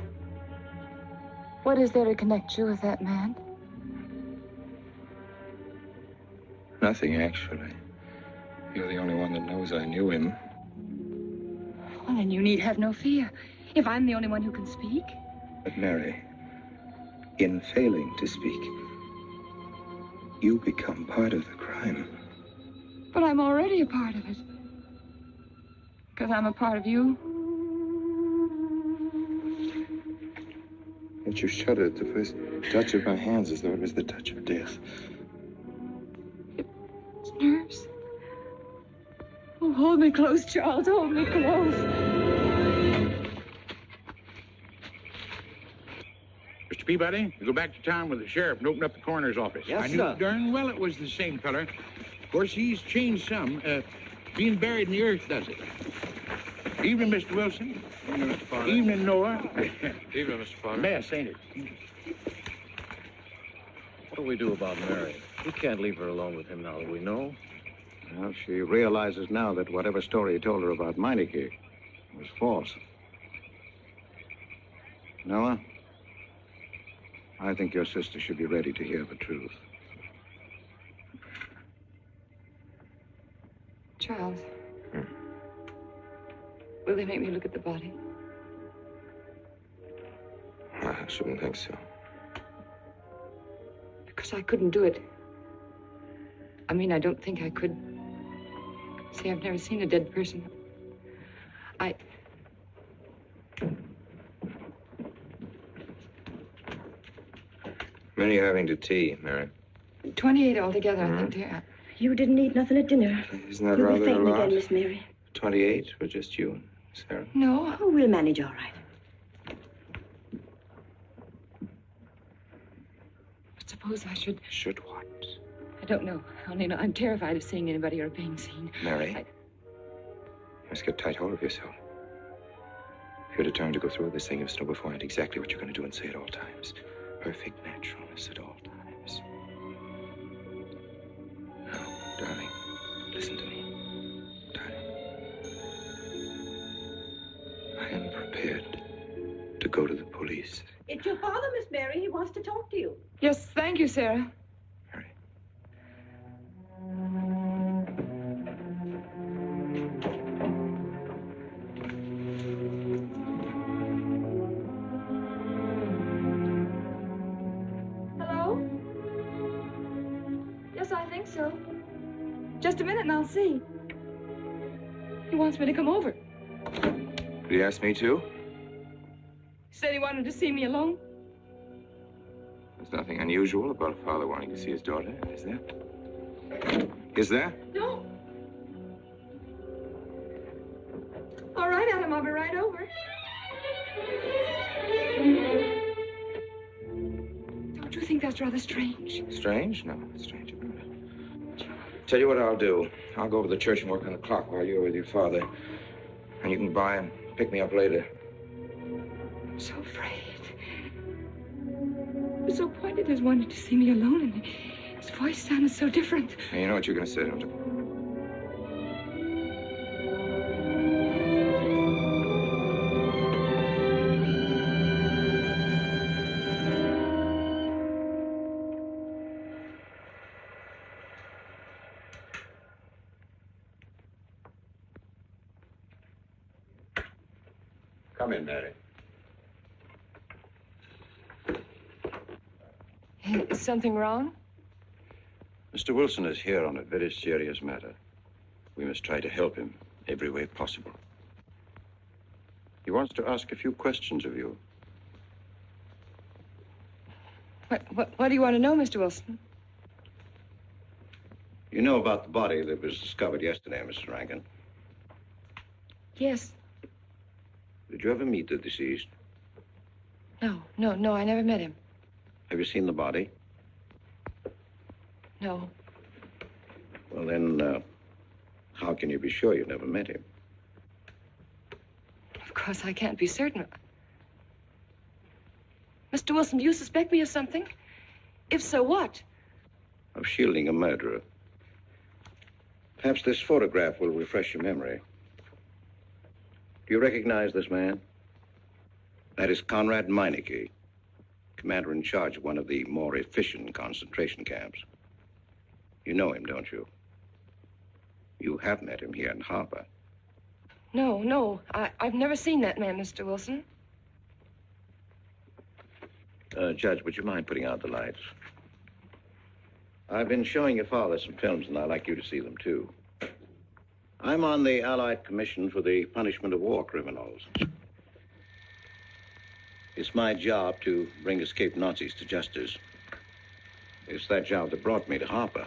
F: what is there to connect you with that man?
L: Nothing, actually. You're the only one that knows I knew him.
F: Well, then you need have no fear. If I'm the only one who can speak.
L: But, Mary, in failing to speak, you become part of the crime.
F: But I'm already a part of it. Because I'm a part of you.
L: Yet you shuddered at the first touch of my hands as though it was the touch of death.
F: It's nerves. Oh, hold me close, Charles. Hold me close.
I: Mr. Peabody, you go back to town with the sheriff and open up the coroner's office.
D: Yes,
I: I knew
D: sir.
I: darn well it was the same feller. Of course, he's changed some. Being buried in the earth does it. Evening, Mr. Wilson.
Q: Evening, Mr. Potter.
I: Evening, Noir.
Q: Evening, Mr. Potter.
I: Mess, ain't it?
Q: What do we do about Mary? We can't leave her alone with him now that we know.
D: Well, she realizes now that whatever story he told her about Meineke was false. Noah, I think your sister should be ready to hear the truth.
F: Charles. Will they make me look at the body?
L: I shouldn't think so.
F: Because I couldn't do it. I mean, I don't think I could. See, I've never seen a dead person.
L: Many are having to tea, Mary.
F: 28 altogether, I think, dear.
R: You didn't eat nothing at dinner.
L: Isn't that
R: You'll be
L: rather a
R: fainting
L: lot?
R: again, Miss Mary.
L: 28 for just you and Sarah.
F: No.
R: Oh, we'll manage all right.
F: But suppose I should...
L: Should what?
F: I don't know. I only know I'm terrified of seeing anybody or being seen.
L: Mary, you must get tight hold of yourself. You're determined to go through with this thing. You must know beforehand exactly what you're going to do and say at all times. Perfect naturalness at all times. Now, darling, listen to me. Darling. I am prepared to go to the police.
R: It's your father, Miss Mary. He wants to talk to you.
F: Yes, thank you, Sarah. Hello? Yes, I think so. Just a minute and I'll see. He wants me to come over.
L: Did he ask me to?
F: He said he wanted to see me alone.
L: There's nothing unusual about a father wanting to see his daughter, is there? Is there?
F: No. All right, Adam, I'll be right over. Don't you think that's rather strange?
L: Strange? No, it's strange about it. Tell you what I'll do. I'll go over to the church and work on the clock while you're with your father. And you can by and pick me up later.
F: I'm so afraid. He was so pointed as wanted to see me alone, and his voice sounded so different.
L: And you know what you're going to say, don't you?
A: Come in, Mary.
F: Is something wrong?
P: Mr. Wilson is here on a very serious matter. We must try to help him every way possible. He wants to ask a few questions of you.
F: What do you want to know, Mr. Wilson?
A: You know about the body that was discovered yesterday, Mrs. Rankin?
F: Yes.
A: Did you ever meet the deceased?
F: No, I never met him.
A: Have you seen the body?
F: No.
A: Well, then, how can you be sure you never met him?
F: Of course, I can't be certain. Mr. Wilson, do you suspect me of something? If so, what?
A: Of shielding a murderer. Perhaps this photograph will refresh your memory. Do you recognize this man? That is Conrad Meineke, commander in charge of one of the more efficient concentration camps. You know him, don't you? You have met him here in Harper.
F: No. I've never seen that man, Mr. Wilson.
A: Judge, would you mind putting out the lights? I've been showing your father some films, and I'd like you to see them, too. I'm on the Allied Commission for the Punishment of War Criminals. It's my job to bring escaped Nazis to justice. It's that job that brought me to Harper.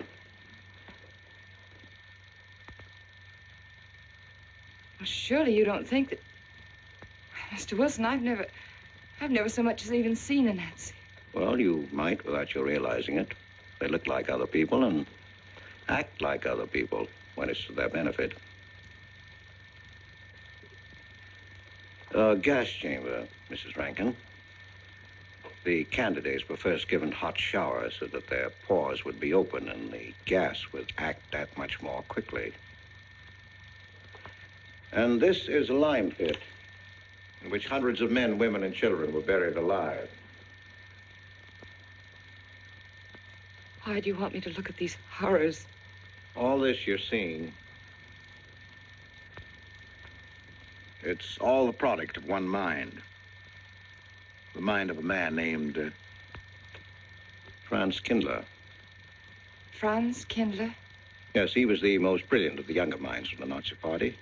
F: Well, surely you don't think that... Mr. Wilson, I've never so much as even seen a Nazi.
A: Well, you might without you realizing it. They look like other people and act like other people when it's to their benefit. Gas chamber, Mrs. Rankin. The candidates were first given hot showers so that their pores would be open and the gas would act that much more quickly. And this is a lime pit in which hundreds of men, women, and children were buried alive.
F: Why do you want me to look at these horrors?
A: All this you're seeing, it's all the product of one mind. The mind of a man named Franz Kindler.
F: Franz Kindler?
A: Yes, he was the most brilliant of the younger minds of the Nazi Party.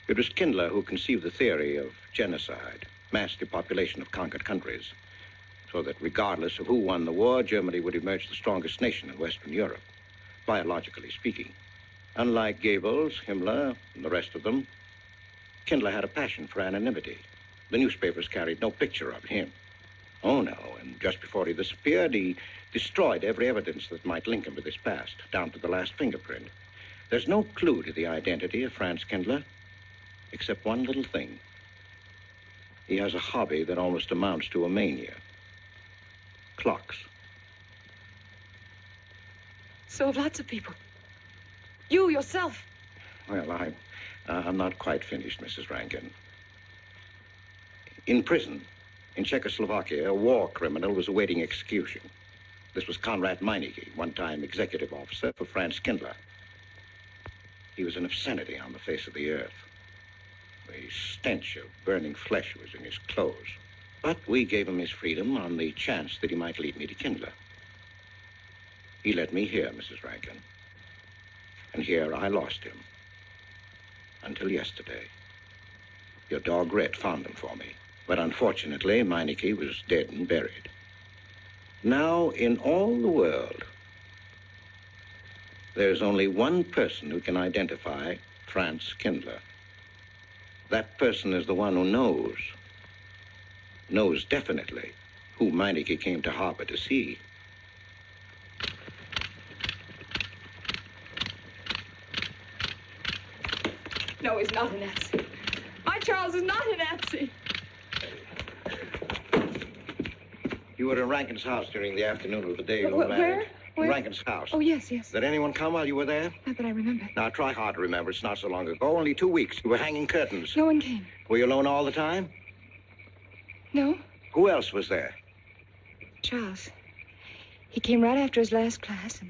A: It was Kindler who conceived the theory of genocide, mass depopulation of conquered countries, so that regardless of who won the war, Germany would emerge the strongest nation in Western Europe, biologically speaking. Unlike Goebbels, Himmler, and the rest of them, Kindler had a passion for anonymity. The newspapers carried no picture of him. Oh, no, and just before he disappeared, he destroyed every evidence that might link him with his past, down to the last fingerprint. There's no clue to the identity of Franz Kindler, except one little thing. He has a hobby that almost amounts to a mania. Clocks.
F: So have lots of people. You yourself.
A: Well, I'm not quite finished, Mrs. Rankin. In prison, in Czechoslovakia, a war criminal was awaiting execution. This was Konrad Meineke, one-time executive officer for Franz Kindler. He was an obscenity on the face of the earth. The stench of burning flesh was in his clothes. But we gave him his freedom on the chance that he might lead me to Kindler. He led me here, Mrs. Rankin. And here I lost him. Until yesterday. Your dog Red found him for me. But unfortunately, Meineke was dead and buried. Now, in all the world, there's only one person who can identify Franz Kindler. That person is the one who knows definitely who Meineke came to Harper to see.
F: No, he's not a Nazi. My Charles is not a Nazi.
A: You were at Rankin's house during the afternoon of the day you were married.
F: Where?
A: Rankin's house.
F: Oh, yes.
A: Did anyone come while you were there?
F: Not that I remember.
A: Now, try hard to remember. It's not so long ago. Only 2 weeks. You were hanging curtains.
F: No one came.
A: Were you alone all the time?
F: No.
A: Who else was there?
F: Charles. He came right after his last class,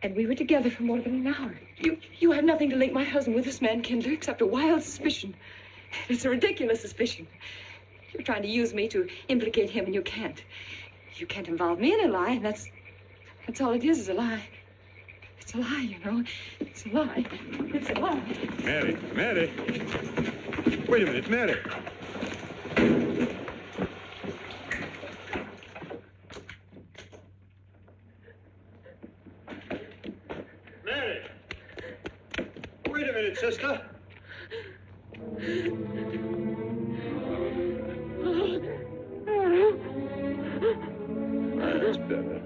F: and we were together for more than an hour. You have nothing to link my husband with this man, Kindler, except a wild suspicion. It's a ridiculous suspicion. You're trying to use me to implicate him, and you can't. You can't involve me in a lie, and that's all it is a lie. It's a lie, you know. It's a lie. It's a lie.
S: Mary. Wait a minute, Mary. Mary! Wait a minute, sister.
P: That's better.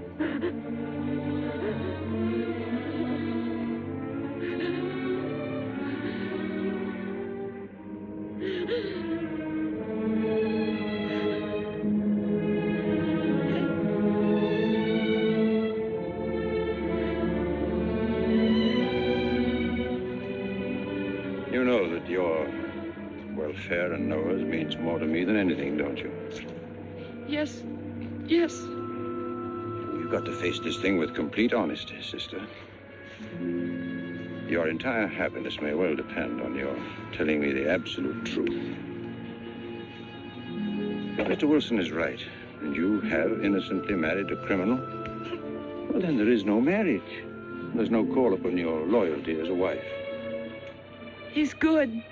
P: You know that your welfare and Noah's means more to me than anything, don't you?
F: Yes.
P: You've got to face this thing with complete honesty, sister. Your entire happiness may well depend on your telling me the absolute truth. If Mr. Wilson is right, and you have innocently married a criminal, well, then there is no marriage. There's no call upon your loyalty as a wife.
F: He's good.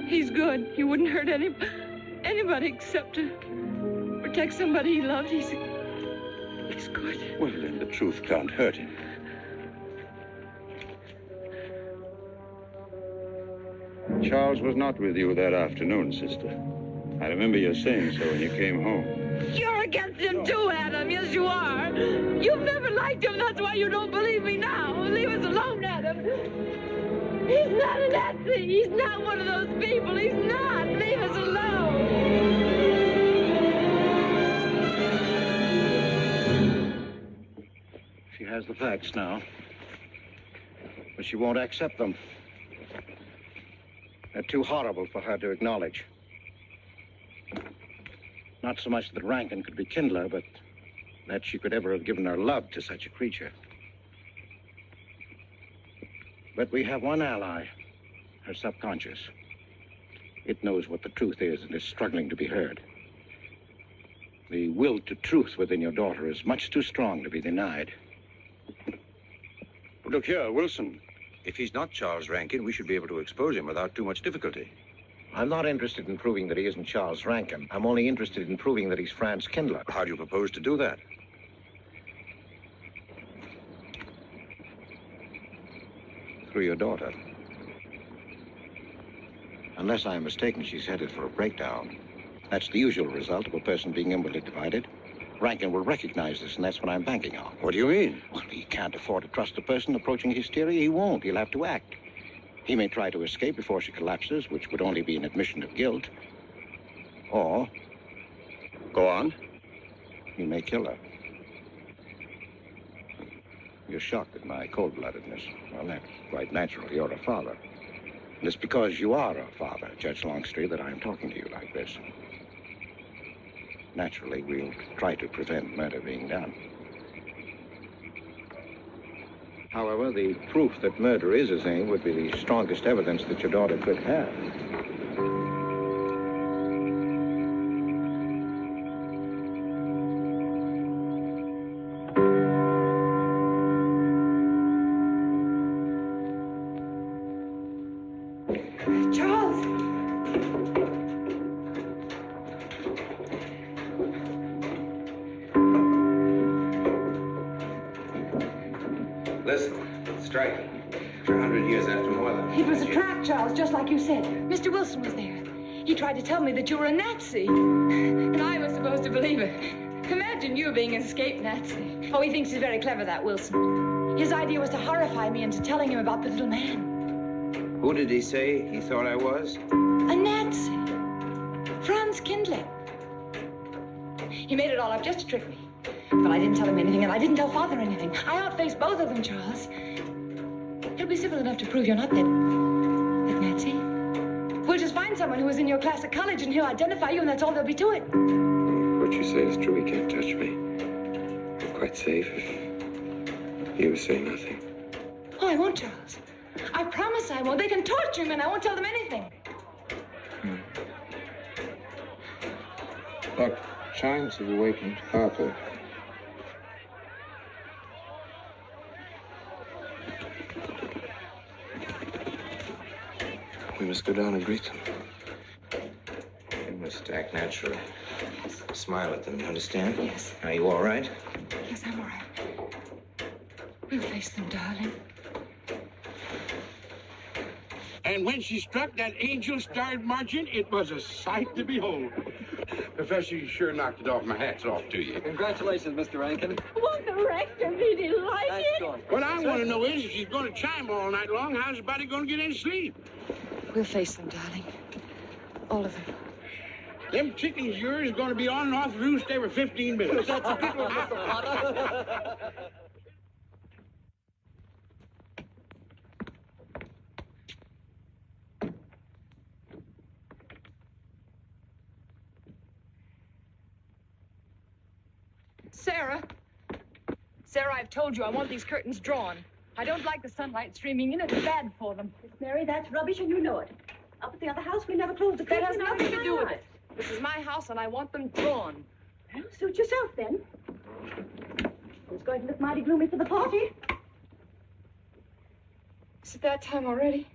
F: He's good. He wouldn't hurt anybody except to protect somebody he loved. He's good.
P: Well, then the truth can't hurt him. Charles was not with you that afternoon, sister. I remember you saying so when you came home.
F: You're against him too, Adam. Yes, you are. You've never liked him. That's why you don't believe me now. Leave us alone, Adam. He's not a Nazi. He's not one of those people. He's not. Leave us alone.
A: She has the facts now, but she won't accept them. They're too horrible for her to acknowledge. Not so much that Rankin could be Kindler, but that she could ever have given her love to such a creature. But we have one ally, her subconscious. It knows what the truth is and is struggling to be heard. The will to truth within your daughter is much too strong to be denied.
P: Look here, Wilson. If he's not Charles Rankin, we should be able to expose him without too much difficulty.
A: I'm not interested in proving that he isn't Charles Rankin. I'm only interested in proving that he's Franz Kindler.
P: How do you propose to do that?
A: Through your daughter. Unless I am mistaken, she's headed for a breakdown. That's the usual result of a person being inwardly divided. Rankin will recognize this, and that's what I'm banking on.
P: What do you mean?
A: Well, he can't afford to trust a person approaching hysteria. He won't. He'll have to act. He may try to escape before she collapses, which would only be an admission of guilt. Or,
P: Go on.
A: he may kill her. You're shocked at my cold-bloodedness. Well, that's quite natural. You're a father. And it's because you are a father, Judge Longstreet, that I'm talking to you like this. Naturally, we'll try to prevent murder being done. However, the proof that murder is his aim would be the strongest evidence that your daughter could have.
F: Charles!
L: Listen, striking. 100 years after more than...
F: It was a trap, Charles, just like you said. Mr. Wilson was there. He tried to tell me that you were a Nazi. And I was supposed to believe it. Imagine you being an escaped Nazi. Oh, he thinks he's very clever, that Wilson. His idea was to horrify me into telling him about the little man.
L: Who did he say he thought I was?
F: A Nazi. Franz Kindler. He made it all up just to trick me. But I didn't tell him anything, and I didn't tell Father anything. I outfaced both of them, Charles. He'll be civil enough to prove you're not that Nazi. We'll just find someone who was in your class at college, and he'll identify you, and that's all there'll be to it.
L: What you say is true. He can't touch me. I'm quite safe if you say nothing.
F: Oh, I won't, Charles. I promise I won't. They can torture him, and I won't tell them anything.
L: Look, chimes have awakened Harper. We must go down and greet them. We must act naturally. Smile at them, you understand?
F: Yes.
L: Are you all right?
F: Yes, I'm all right. We'll face them, darling.
I: And when she struck that angel-starred margin, it was a sight to behold. Professor, you sure knocked it off. My hat's off to you.
T: Congratulations, Mr. Rankin.
R: What the rectum, did he like it?
I: What I want to know is, if she's going to chime all night long, how's the body going to get any sleep?
F: We'll face them, darling. All of them.
I: Them chickens of yours are going to be on and off the roost every 15 minutes.
T: That's a good one, Mr. Potter.
F: Sarah. Sarah, I've told you I want these curtains drawn. I don't like the sunlight streaming in. It's bad for them.
R: Miss Mary, that's rubbish and you know it. Up at the other house, we never closed the
F: That
R: curtain.
F: has nothing to do with it. This is my house, and I want them drawn.
R: Well, suit yourself, then. It's going to look mighty gloomy for the party.
F: Is it that time already?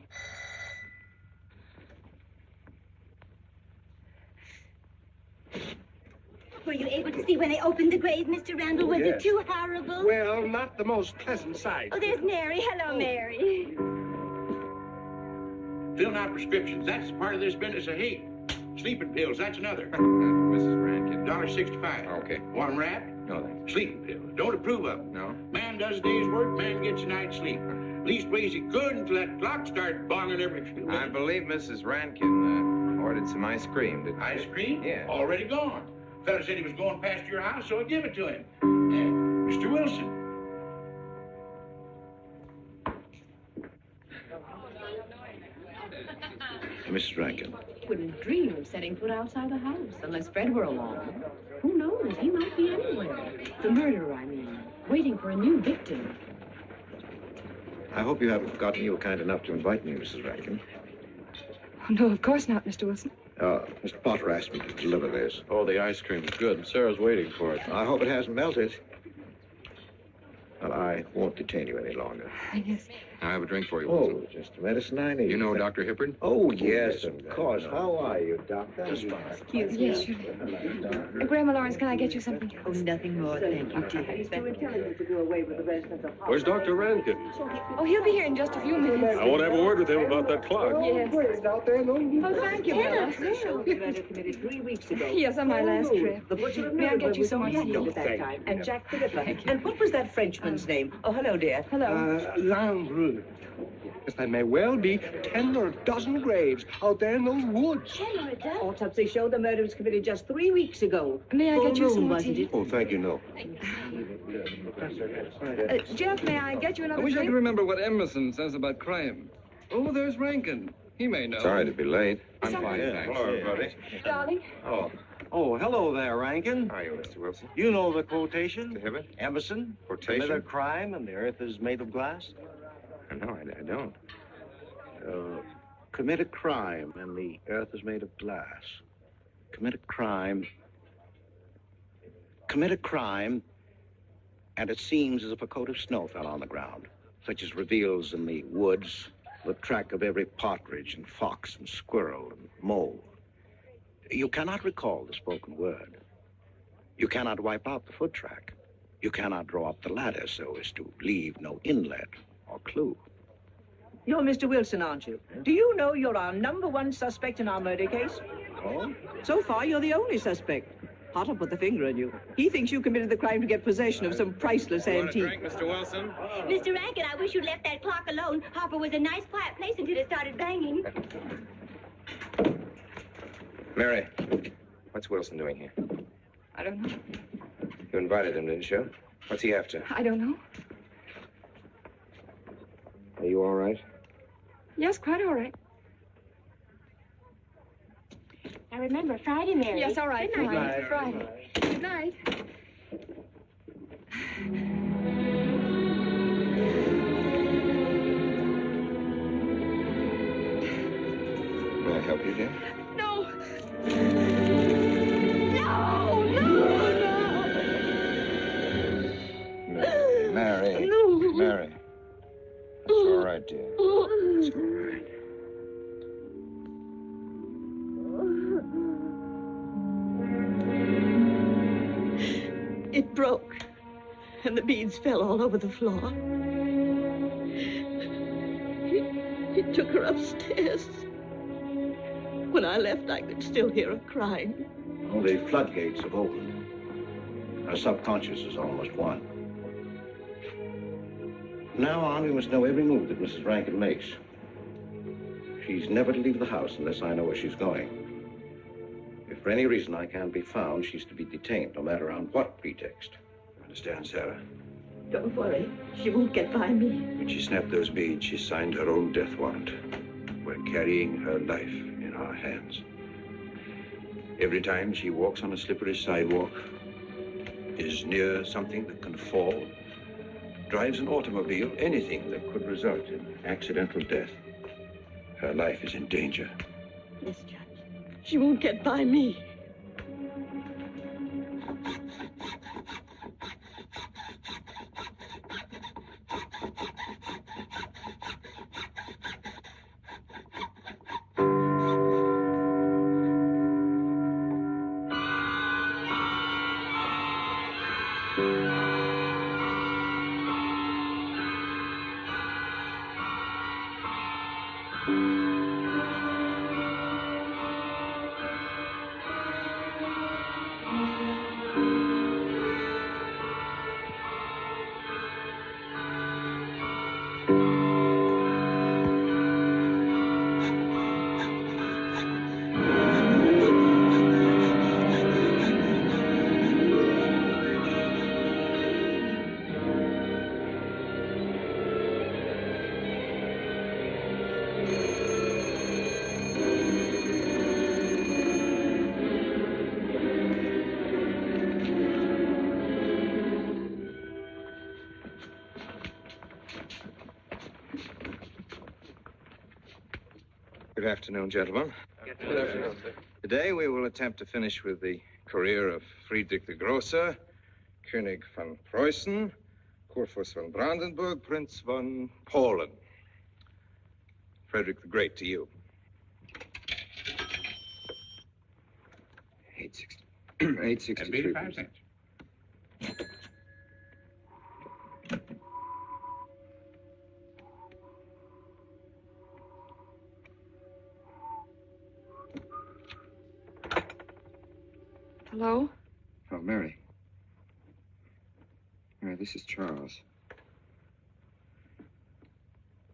U: Were you able to see when they opened the grave, Mr. Randall? Was
D: yes.
U: it too horrible?
D: Well, not the most pleasant sight.
U: Oh, there's Mary. Hello, Mary.
I: Filling out prescriptions, that's part of this business of hate. Sleeping pills, that's another.
O: Mrs. Rankin.
I: $1.65.
O: Okay.
I: One wrap?
O: No, thanks.
I: Sleeping pills. Don't approve of them.
O: No?
I: Man does a day's work, man gets a night's sleep. Leastways he could until that clock started bonging every few minutes.
L: I believe Mrs. Rankin ordered some ice cream.
I: Ice cream?
L: Yeah.
I: Already gone. Fella said he was going past your house, so I give it to him. Mr. Wilson.
A: Mrs. Rankin.
V: Wouldn't dream of setting foot outside the house unless Fred were along. Who knows? He might be anywhere. The murderer, I mean. Waiting for a new victim.
A: I hope you haven't forgotten you were kind enough to invite me, Mrs. Rankin.
F: Oh, no, of course not, Mr. Wilson.
A: Mr. Potter asked me to deliver this.
Q: Oh, the ice cream's good. Sarah's waiting for it.
A: I hope it hasn't melted. Well, I won't detain you any longer.
F: Yes.
O: I have a drink for you,
A: Oh,
O: Wilson.
A: just the medicine I need.
O: You know Dr. Hippard?
A: Oh, yes, of course. How are you, Doctor?
F: Excuse me. Yes, sure. Grandma Lawrence, can I get you something?
N: Oh, nothing more, thank you, dear.
R: He's too intelligent to do away with the residents of
Q: Where's Dr. Rankin?
F: Oh, he'll be here in just a few minutes.
Q: I want to have a word with him about that clock.
F: Yes. Oh, thank you, Bella.
N: Committed 3 weeks ago.
F: Yes, on my last trip.
N: The butcher of
F: May I get you
N: was
F: some
N: only
F: more tea?
N: at that time. And Jack the Ripper. And what was that Frenchman's name? Oh, hello, dear.
F: Hello.
D: L'Andrew.
B: Yes, there may well be 10 or a dozen graves out there in those woods.
R: 10 or a dozen?
N: Autopsy showed the murder was committed just 3 weeks ago.
F: May I get you some more
N: wasn't
F: tea?
N: it?
G: Oh, thank you, no.
F: Jeff, may I get you
Q: I
F: another
Q: wish I
F: drink?
Q: could remember what Emerson says about crime. Oh, there's Rankin. He may know.
L: Sorry to be late.
Q: I'm fine,
L: Yeah,
Q: thanks.
L: hello, everybody.
F: Darling?
G: Oh, hello there, Rankin.
L: How are you, Mr. Wilson?
G: You know the quotation?
L: To have it?
G: Emerson?
L: Quotation?
G: Commit a crime and the earth is made of glass?
L: No, I don't.
A: Commit a crime and the earth is made of glass. Commit a crime. Commit a crime, and it seems as if a coat of snow fell on the ground, such as reveals in the woods the track of every partridge and fox and squirrel and mole. You cannot recall the spoken word. You cannot wipe out the foot track. You cannot draw up the ladder so as to leave no inlet or clue.
N: You're Mr. Wilson, aren't you? Do you know you're our #1 suspect in our murder case?
A: Oh?
N: So far, you're the only suspect. Harper put the finger on you. He thinks you committed the crime to get possession of some priceless antique.
O: Mr. Wilson?
U: Mr. Rankin, I wish you'd left that clock alone. Harper was a nice, quiet place until it started banging.
L: Mary, what's Wilson doing here?
F: I don't know.
L: You invited him, didn't you? What's he after?
F: I don't know.
L: Are you all right?
F: Yes, quite all right.
U: Now remember, Friday, Mary.
F: Yes, all right.
U: Good
F: Good
U: night.
F: night. Friday. Good night.
L: May I help you, dear?
F: No. No, no, no.
L: Mary.
F: No.
L: Mary. It's all right, dear. It's all right.
N: It broke, and the beads fell all over the floor. He took her upstairs. When I left, I could still hear her crying.
A: Well, the floodgates have opened. Our subconscious is almost won. From now on, we must know every move that Mrs. Rankin makes. She's never to leave the house unless I know where she's going. If for any reason I can't be found, she's to be detained, no matter on what pretext.
P: Understand, Sarah?
N: Don't worry. She won't get by me.
P: When she snapped those beads, she signed her own death warrant. We're carrying her life in our hands. Every time she walks on a slippery sidewalk, is near something that can fall, drives an automobile, anything that could result in accidental death, her life is in danger.
N: Yes, Judge. She won't get by me.
L: Good afternoon, gentlemen.
Q: Good afternoon, sir.
L: Today we will attempt to finish with the career of Friedrich the Grosser, König von Preußen, Kurfürst von Brandenburg, Prince von Polen. Frederick the Great to you. 863.
I: That'd be 85 cents.
F: Hello?
L: Oh, Mary. Mary, this is Charles.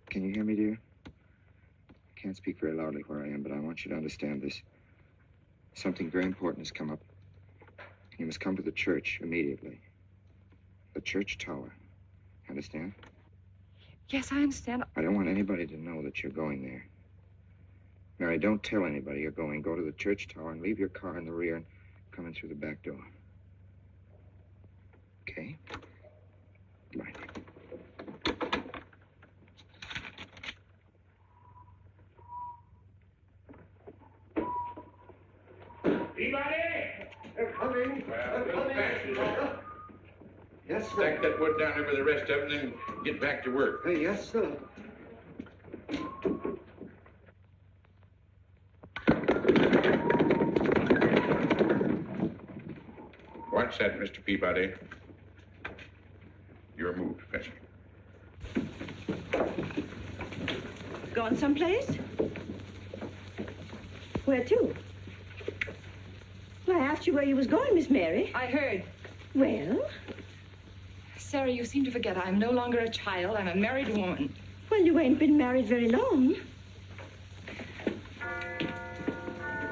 L: Can you hear me, dear? I can't speak very loudly where I am, but I want you to understand this. Something very important has come up. You must come to the church immediately. The church tower. Understand?
F: Yes, I understand.
L: I don't want anybody to know that you're going there. Mary, don't tell anybody you're going. Go to the church tower and leave your car in the rear and come in through the back door. Okay? Right.
I: Anybody?
G: They're coming.
I: Well,
G: They're coming. Yes, sir.
I: Stack that wood down there with the rest of them, then get back to work.
G: Hey, yes, sir.
I: Watch that, Mr. Peabody. Your move, Professor.
R: Gone someplace? Where to? Well, I asked you where you was going, Miss Mary.
F: I heard.
R: Well?
F: Sarah, you seem to forget I'm no longer a child. I'm a married woman.
R: Well, you ain't been married very long.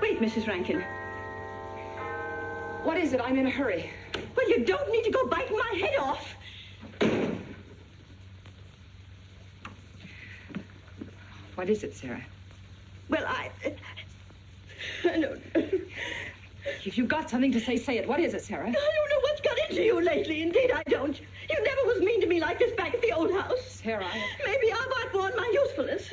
R: Wait, Mrs. Rankin.
F: What is it? I'm in a hurry.
R: Well, you don't need to go biting my head off.
F: What is it, Sarah?
R: Well, I don't...
F: If you've got something to say, say it. What is it, Sarah?
R: I don't know what's got into you lately. Indeed, I don't. You never was mean to me like this back at the old house.
F: Sarah,
R: Maybe I've outworn my usefulness.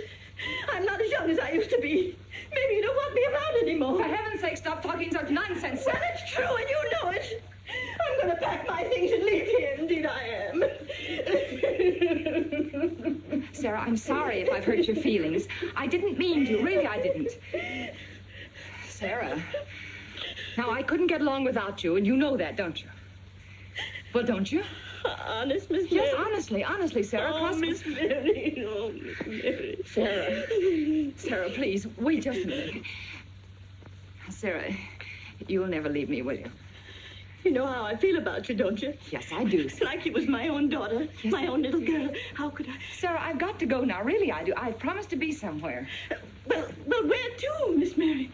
R: I'm not as young as I used to be. Maybe you don't want me around anymore.
F: For heaven's sake, stop talking such nonsense.
R: Well, it's true, and you know it. I'm going to pack my things and leave here. Indeed, I am.
F: Sarah, I'm sorry if I've hurt your feelings. I didn't mean to. Really, I didn't. Sarah. Now, I couldn't get along without you, and you know that, don't you? Well, don't you?
R: Honest, Miss Mary?
F: Yes, honestly, Sarah.
R: Oh, Miss Mary. Oh, Miss Mary.
F: Sarah, please, wait just a minute. Sarah, you'll never leave me, will you?
R: You know how I feel about you, don't you?
F: Yes, I do.
R: Like you was my own daughter, my own little girl. How could I?
F: Sarah, I've got to go now. Really, I do. I've promised to be somewhere.
R: Well, where to, Miss Mary?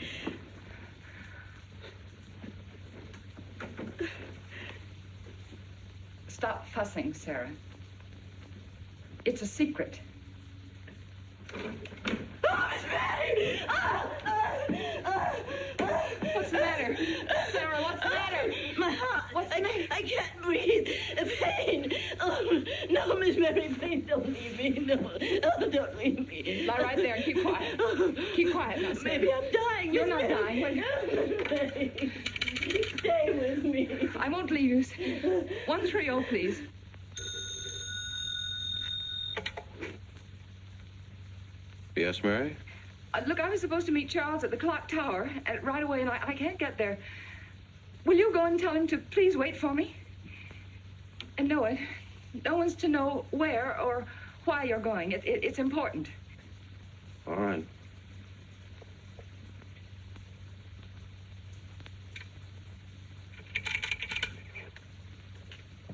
F: Stop fussing, Sarah. It's a secret.
R: Oh, Miss Mary!
F: What's the matter? Sarah, what's the matter?
R: My heart.
F: What's the matter?
R: I can't breathe. Pain. Oh, no, Miss Mary, please don't leave me. No. Oh, don't leave me.
F: Lie right there and keep quiet. Keep quiet now, Sarah.
R: Maybe I'm dying.
F: You're
R: Miss
F: not
R: Mary.
F: dying. Will you?
R: Stay with me.
F: I won't leave you. 130, please.
Q: Yes, Mary?
F: Look, I was supposed to meet Charles at the clock tower right away, and I can't get there. Will you go and tell him to please wait for me? And no one's to know where or why you're going. It's important.
Q: All right.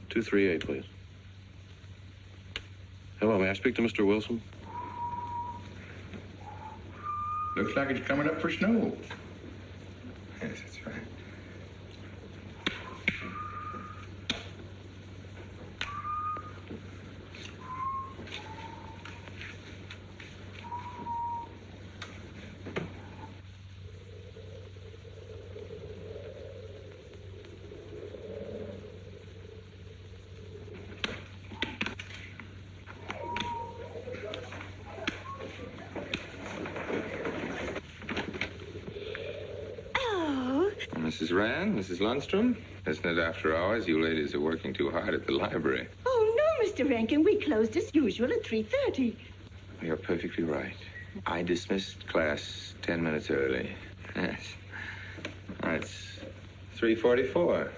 Q: $238, please. Hello, may I speak to Mr. Wilson?
I: Looks like it's coming up for snow. Yes, that's right.
O: Mrs. Rand, Mrs. Lundstrom, isn't it after hours? You ladies are working too hard at the library.
R: Oh, no, Mr. Rankin. We closed as usual at 3:30.
O: You're perfectly right. I dismissed class 10 minutes early. Yes. It's 3:44.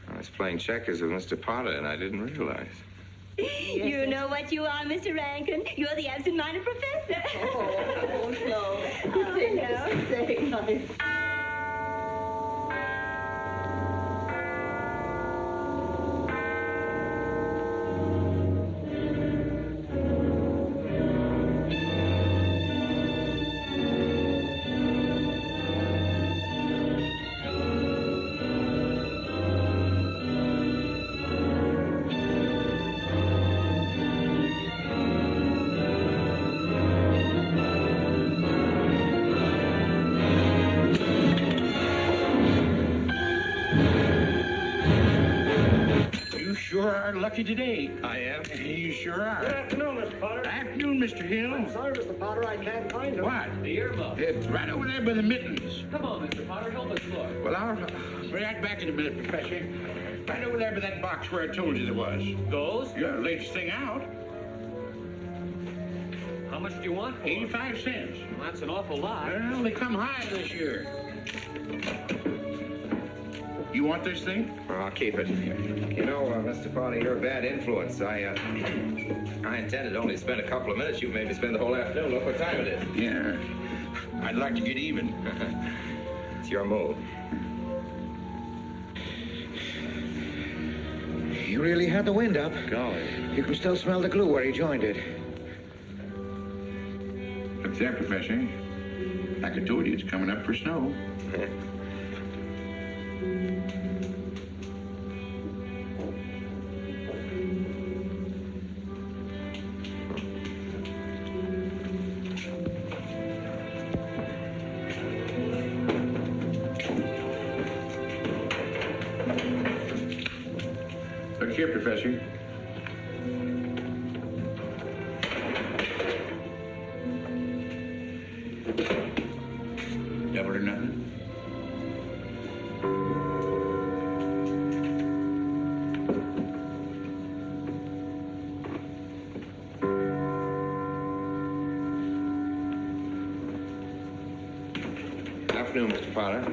O: I was playing checkers with Mr. Potter, and I didn't realize.
U: You know what you are, Mr. Rankin. You're the absent-minded professor.
R: Oh, no. Say nice.
I: are lucky today.
Q: I am.
I: You sure are.
D: Good afternoon, Mr. Potter.
I: Afternoon, Mr. Hill.
D: I'm sorry, Mr. Potter, I can't find him.
I: What?
K: The earmuff.
I: It's right over there by the mittens.
K: Come on, Mr. Potter, help us look.
I: Well, I'll be right back in a minute, Professor. Right over there by that box where I told you there was.
K: Those?
I: Yeah, latest thing out.
K: How much do you want for
I: 85 cents.
K: Well, that's an awful lot.
I: Well, they come high this year. You want this thing?
O: Well, I'll keep it. You know, Mr. Potter, you're a bad influence. I intended only to spend a couple of minutes. You made me spend the whole afternoon. Look what time it is.
I: Yeah. I'd like to get even.
O: It's your move.
A: You really had the wind up.
Q: Golly.
A: You can still smell the glue where he joined it.
I: Look there, Professor. Like I told you, it's coming up for snow. Look here, Professor. Double or nothing?
O: Afternoon, Mr. Potter.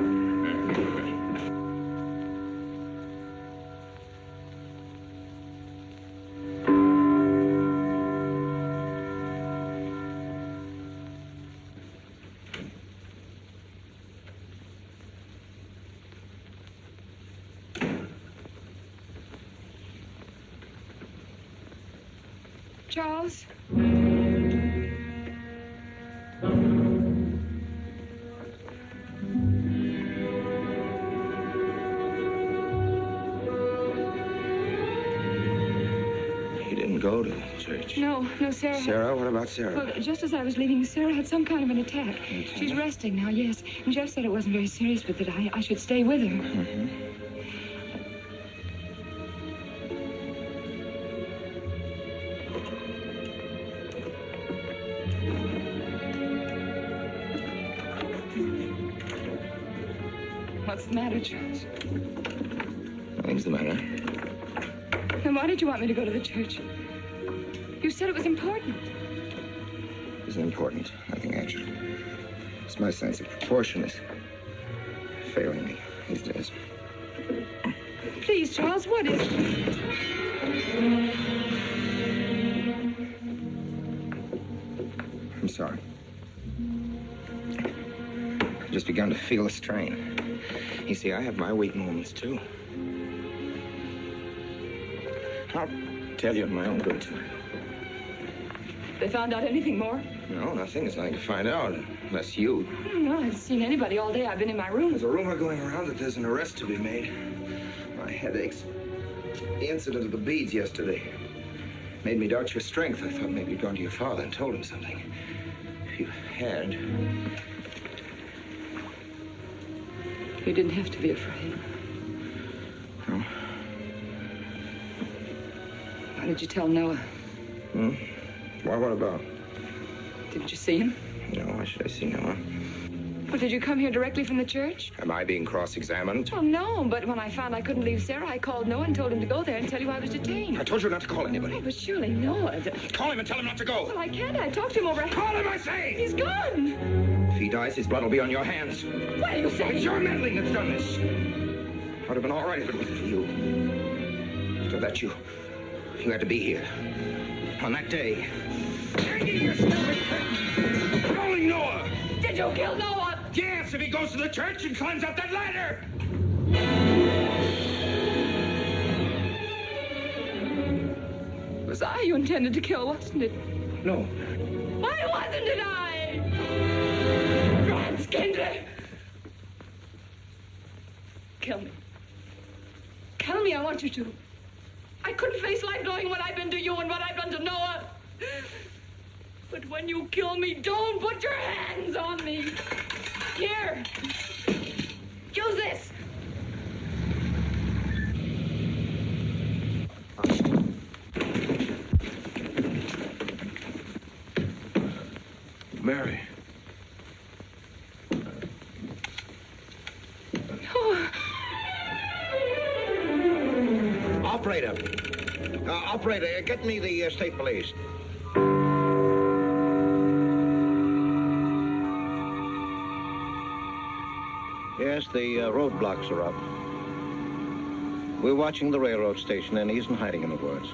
F: Charles?
L: He didn't go to the church.
F: No, Sarah.
L: Sarah? What about Sarah?
F: Well, just as I was leaving, Sarah had some kind of an attack. She's resting now, yes. And Jeff said it wasn't very serious, but that I should stay with her.
L: Mm-hmm.
F: What's the matter, Charles?
L: Nothing's the matter.
F: Then why did you want me to go to the church? You said it was important.
L: It was important. Nothing actually. It's my sense of proportion is failing me these days.
F: Please, Charles, what is it?
L: I'm sorry. I've just begun to feel a strain. You see, I have my weak moments, too. I'll tell you in my own good time.
F: They found out anything more?
L: No, nothing. There's nothing to find out, unless you.
F: No, I haven't seen anybody all day. I've been in my room.
L: There's a rumor going around that there's an arrest to be made. My head aches. The incident of the beads yesterday made me doubt your strength. I thought maybe you'd gone to your father and told him something. If you had...
F: You didn't have to be afraid.
L: No?
F: Why did you tell Noah?
L: Hmm? Why, what about?
F: Didn't you see him?
L: No, why should I see Noah?
F: Well, did you come here directly from the church?
L: Am I being cross-examined?
F: Well, no, but when I found I couldn't leave Sarah, I called Noah and told him to go there and tell you I was detained.
L: I told you not to call anybody.
F: Oh, but surely Noah...
L: Call him and tell him not to go.
F: Well, I can't. I talked to him over...
L: Call him, I say!
F: He's gone!
L: If he dies, his blood will be on your hands.
F: What are you saying?
L: It's your meddling that's done this. I'd have been all right if it wasn't for you. After that, you had to be here. On that day. Hanging your stupid curtain! Rolling Noah!
F: Did you kill Noah?
L: Yes, if he goes to the church and climbs up that ladder!
F: It was I you intended to kill, wasn't it?
L: No.
F: Why wasn't it I? Franz Kindler! Kill me. Kill me, I want you to. I couldn't face life knowing what I've been to you and what I've done to Noah. But when you kill me, don't put your hands on me. Here. Use this.
Q: Mary.
A: Operator. Operator, get me the state police. Yes, the roadblocks are up. We're watching the railroad station, and he isn't hiding in the woods.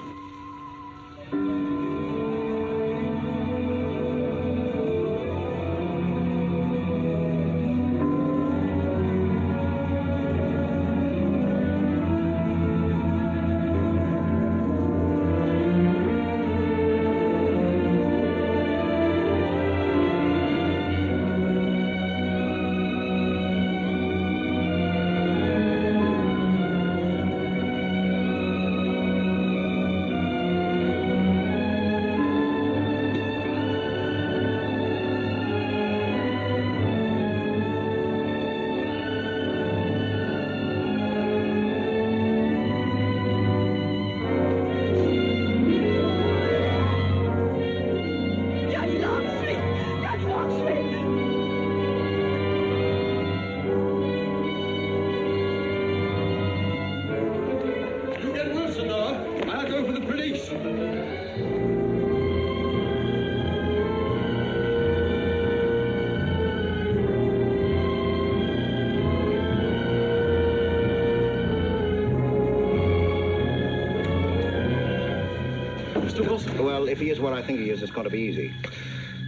A: Well, if he is what I think he is, it's going to be easy.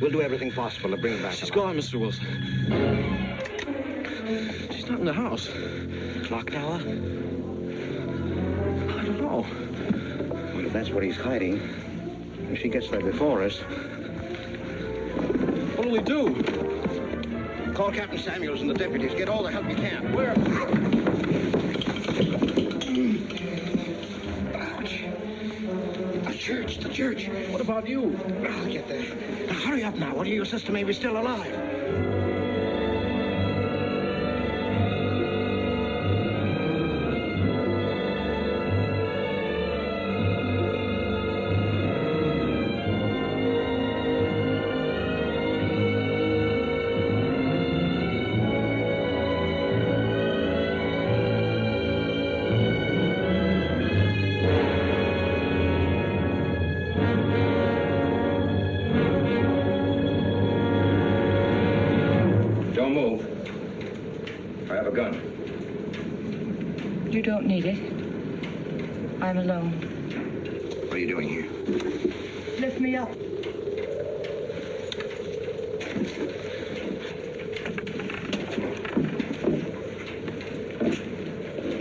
A: We'll do everything possible to bring him back.
Q: She's gone, Mr. Wilson. She's not in the house.
A: Clock tower?
Q: I don't know.
A: Well, if that's what he's hiding, if she gets there before us...
Q: What'll we do?
A: Call Captain Samuels and the deputies. Get all the help you can. Where? The church.
Q: What about you?
A: I'll get there. Now, hurry up now. What do you insist to me we're still alive?
F: You don't need it. I'm alone.
A: What are you doing here?
F: Lift me up.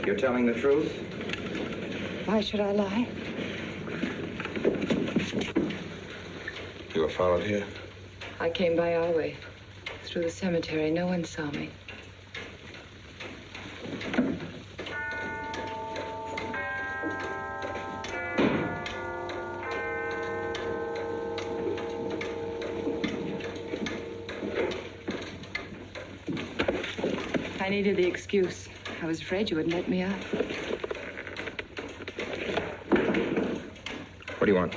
L: You're telling the truth?
F: Why should I lie?
L: You were followed here?
F: I came by our way. Through the cemetery. No one saw me. I needed the excuse. I was afraid you wouldn't let me out.
L: What do you want?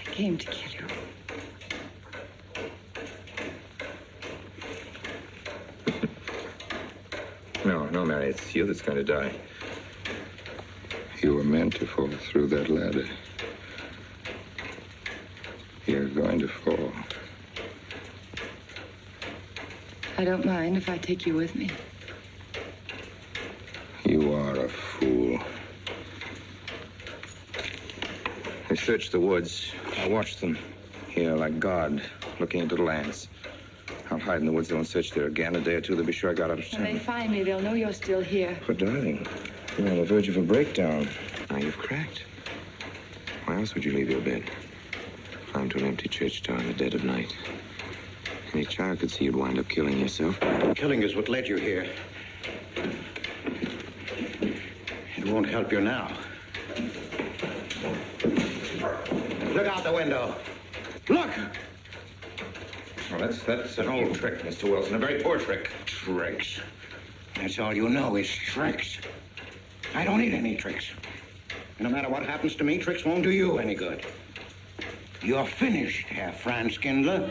F: I came to kill you.
L: No, Mary, it's you that's going to die.
J: You were meant to fall through that ladder. You're going to fall.
F: I don't mind if I take you with me.
J: You are a fool.
L: They searched the woods. I watched them here like God, looking into the lands. I'll hide in the woods, though, and search there again. A day or two, they'll be sure I got out of
F: When they
L: town.
F: find me, they'll know you're still here.
L: But, darling, you're on the verge of a breakdown. Now you've cracked. Why else would you leave your bed? Climb to an empty church door in the dead of night. Any child could see you'd wind up killing yourself.
A: Killing is what led you here. It won't help you now. Look out the window. Look!
L: Well, that's an old trick, Mr. Wilson. A very poor trick.
A: Tricks. That's all you know is tricks. I don't need any tricks. No matter what happens to me, tricks won't do you any good. You're finished, Herr Franz Kindler.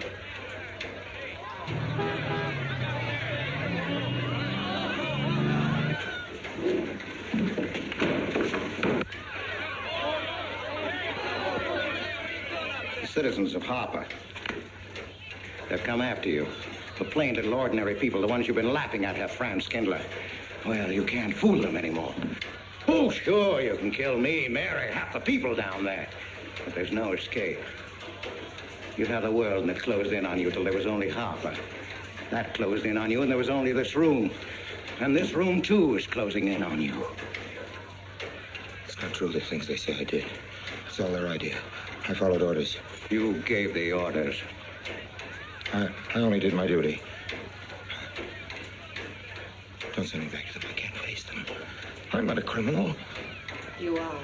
A: citizens of Harper. They've come after you. The plain little ordinary people, the ones you've been laughing at, have Franz Kindler. Well, you can't fool them anymore. Oh, sure, you can kill me, Mary, half the people down there. But there's no escape. You had the world, and it closed in on you till there was only Harper. That closed in on you, and there was only this room. And this room, too, is closing in on you.
L: It's not true, the things they say I did. It's all their idea. I followed orders.
A: You gave the orders.
L: I only did my duty. Don't send me back to them. I can't face them. I'm not a criminal.
F: You are.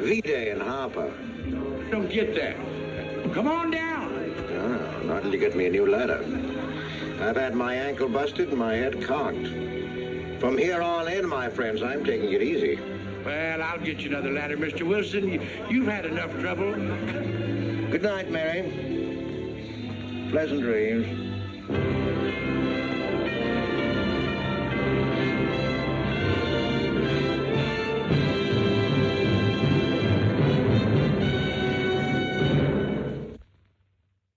P: V-Day in Harper.
I: Don't get that. Come on down.
P: Oh, not until you get me a new ladder. I've had my ankle busted and my head cocked. From here on in, my friends, I'm taking it easy.
I: Well, I'll get you another ladder, Mr. Wilson. You've had enough trouble.
P: Good night, Mary. Pleasant dreams.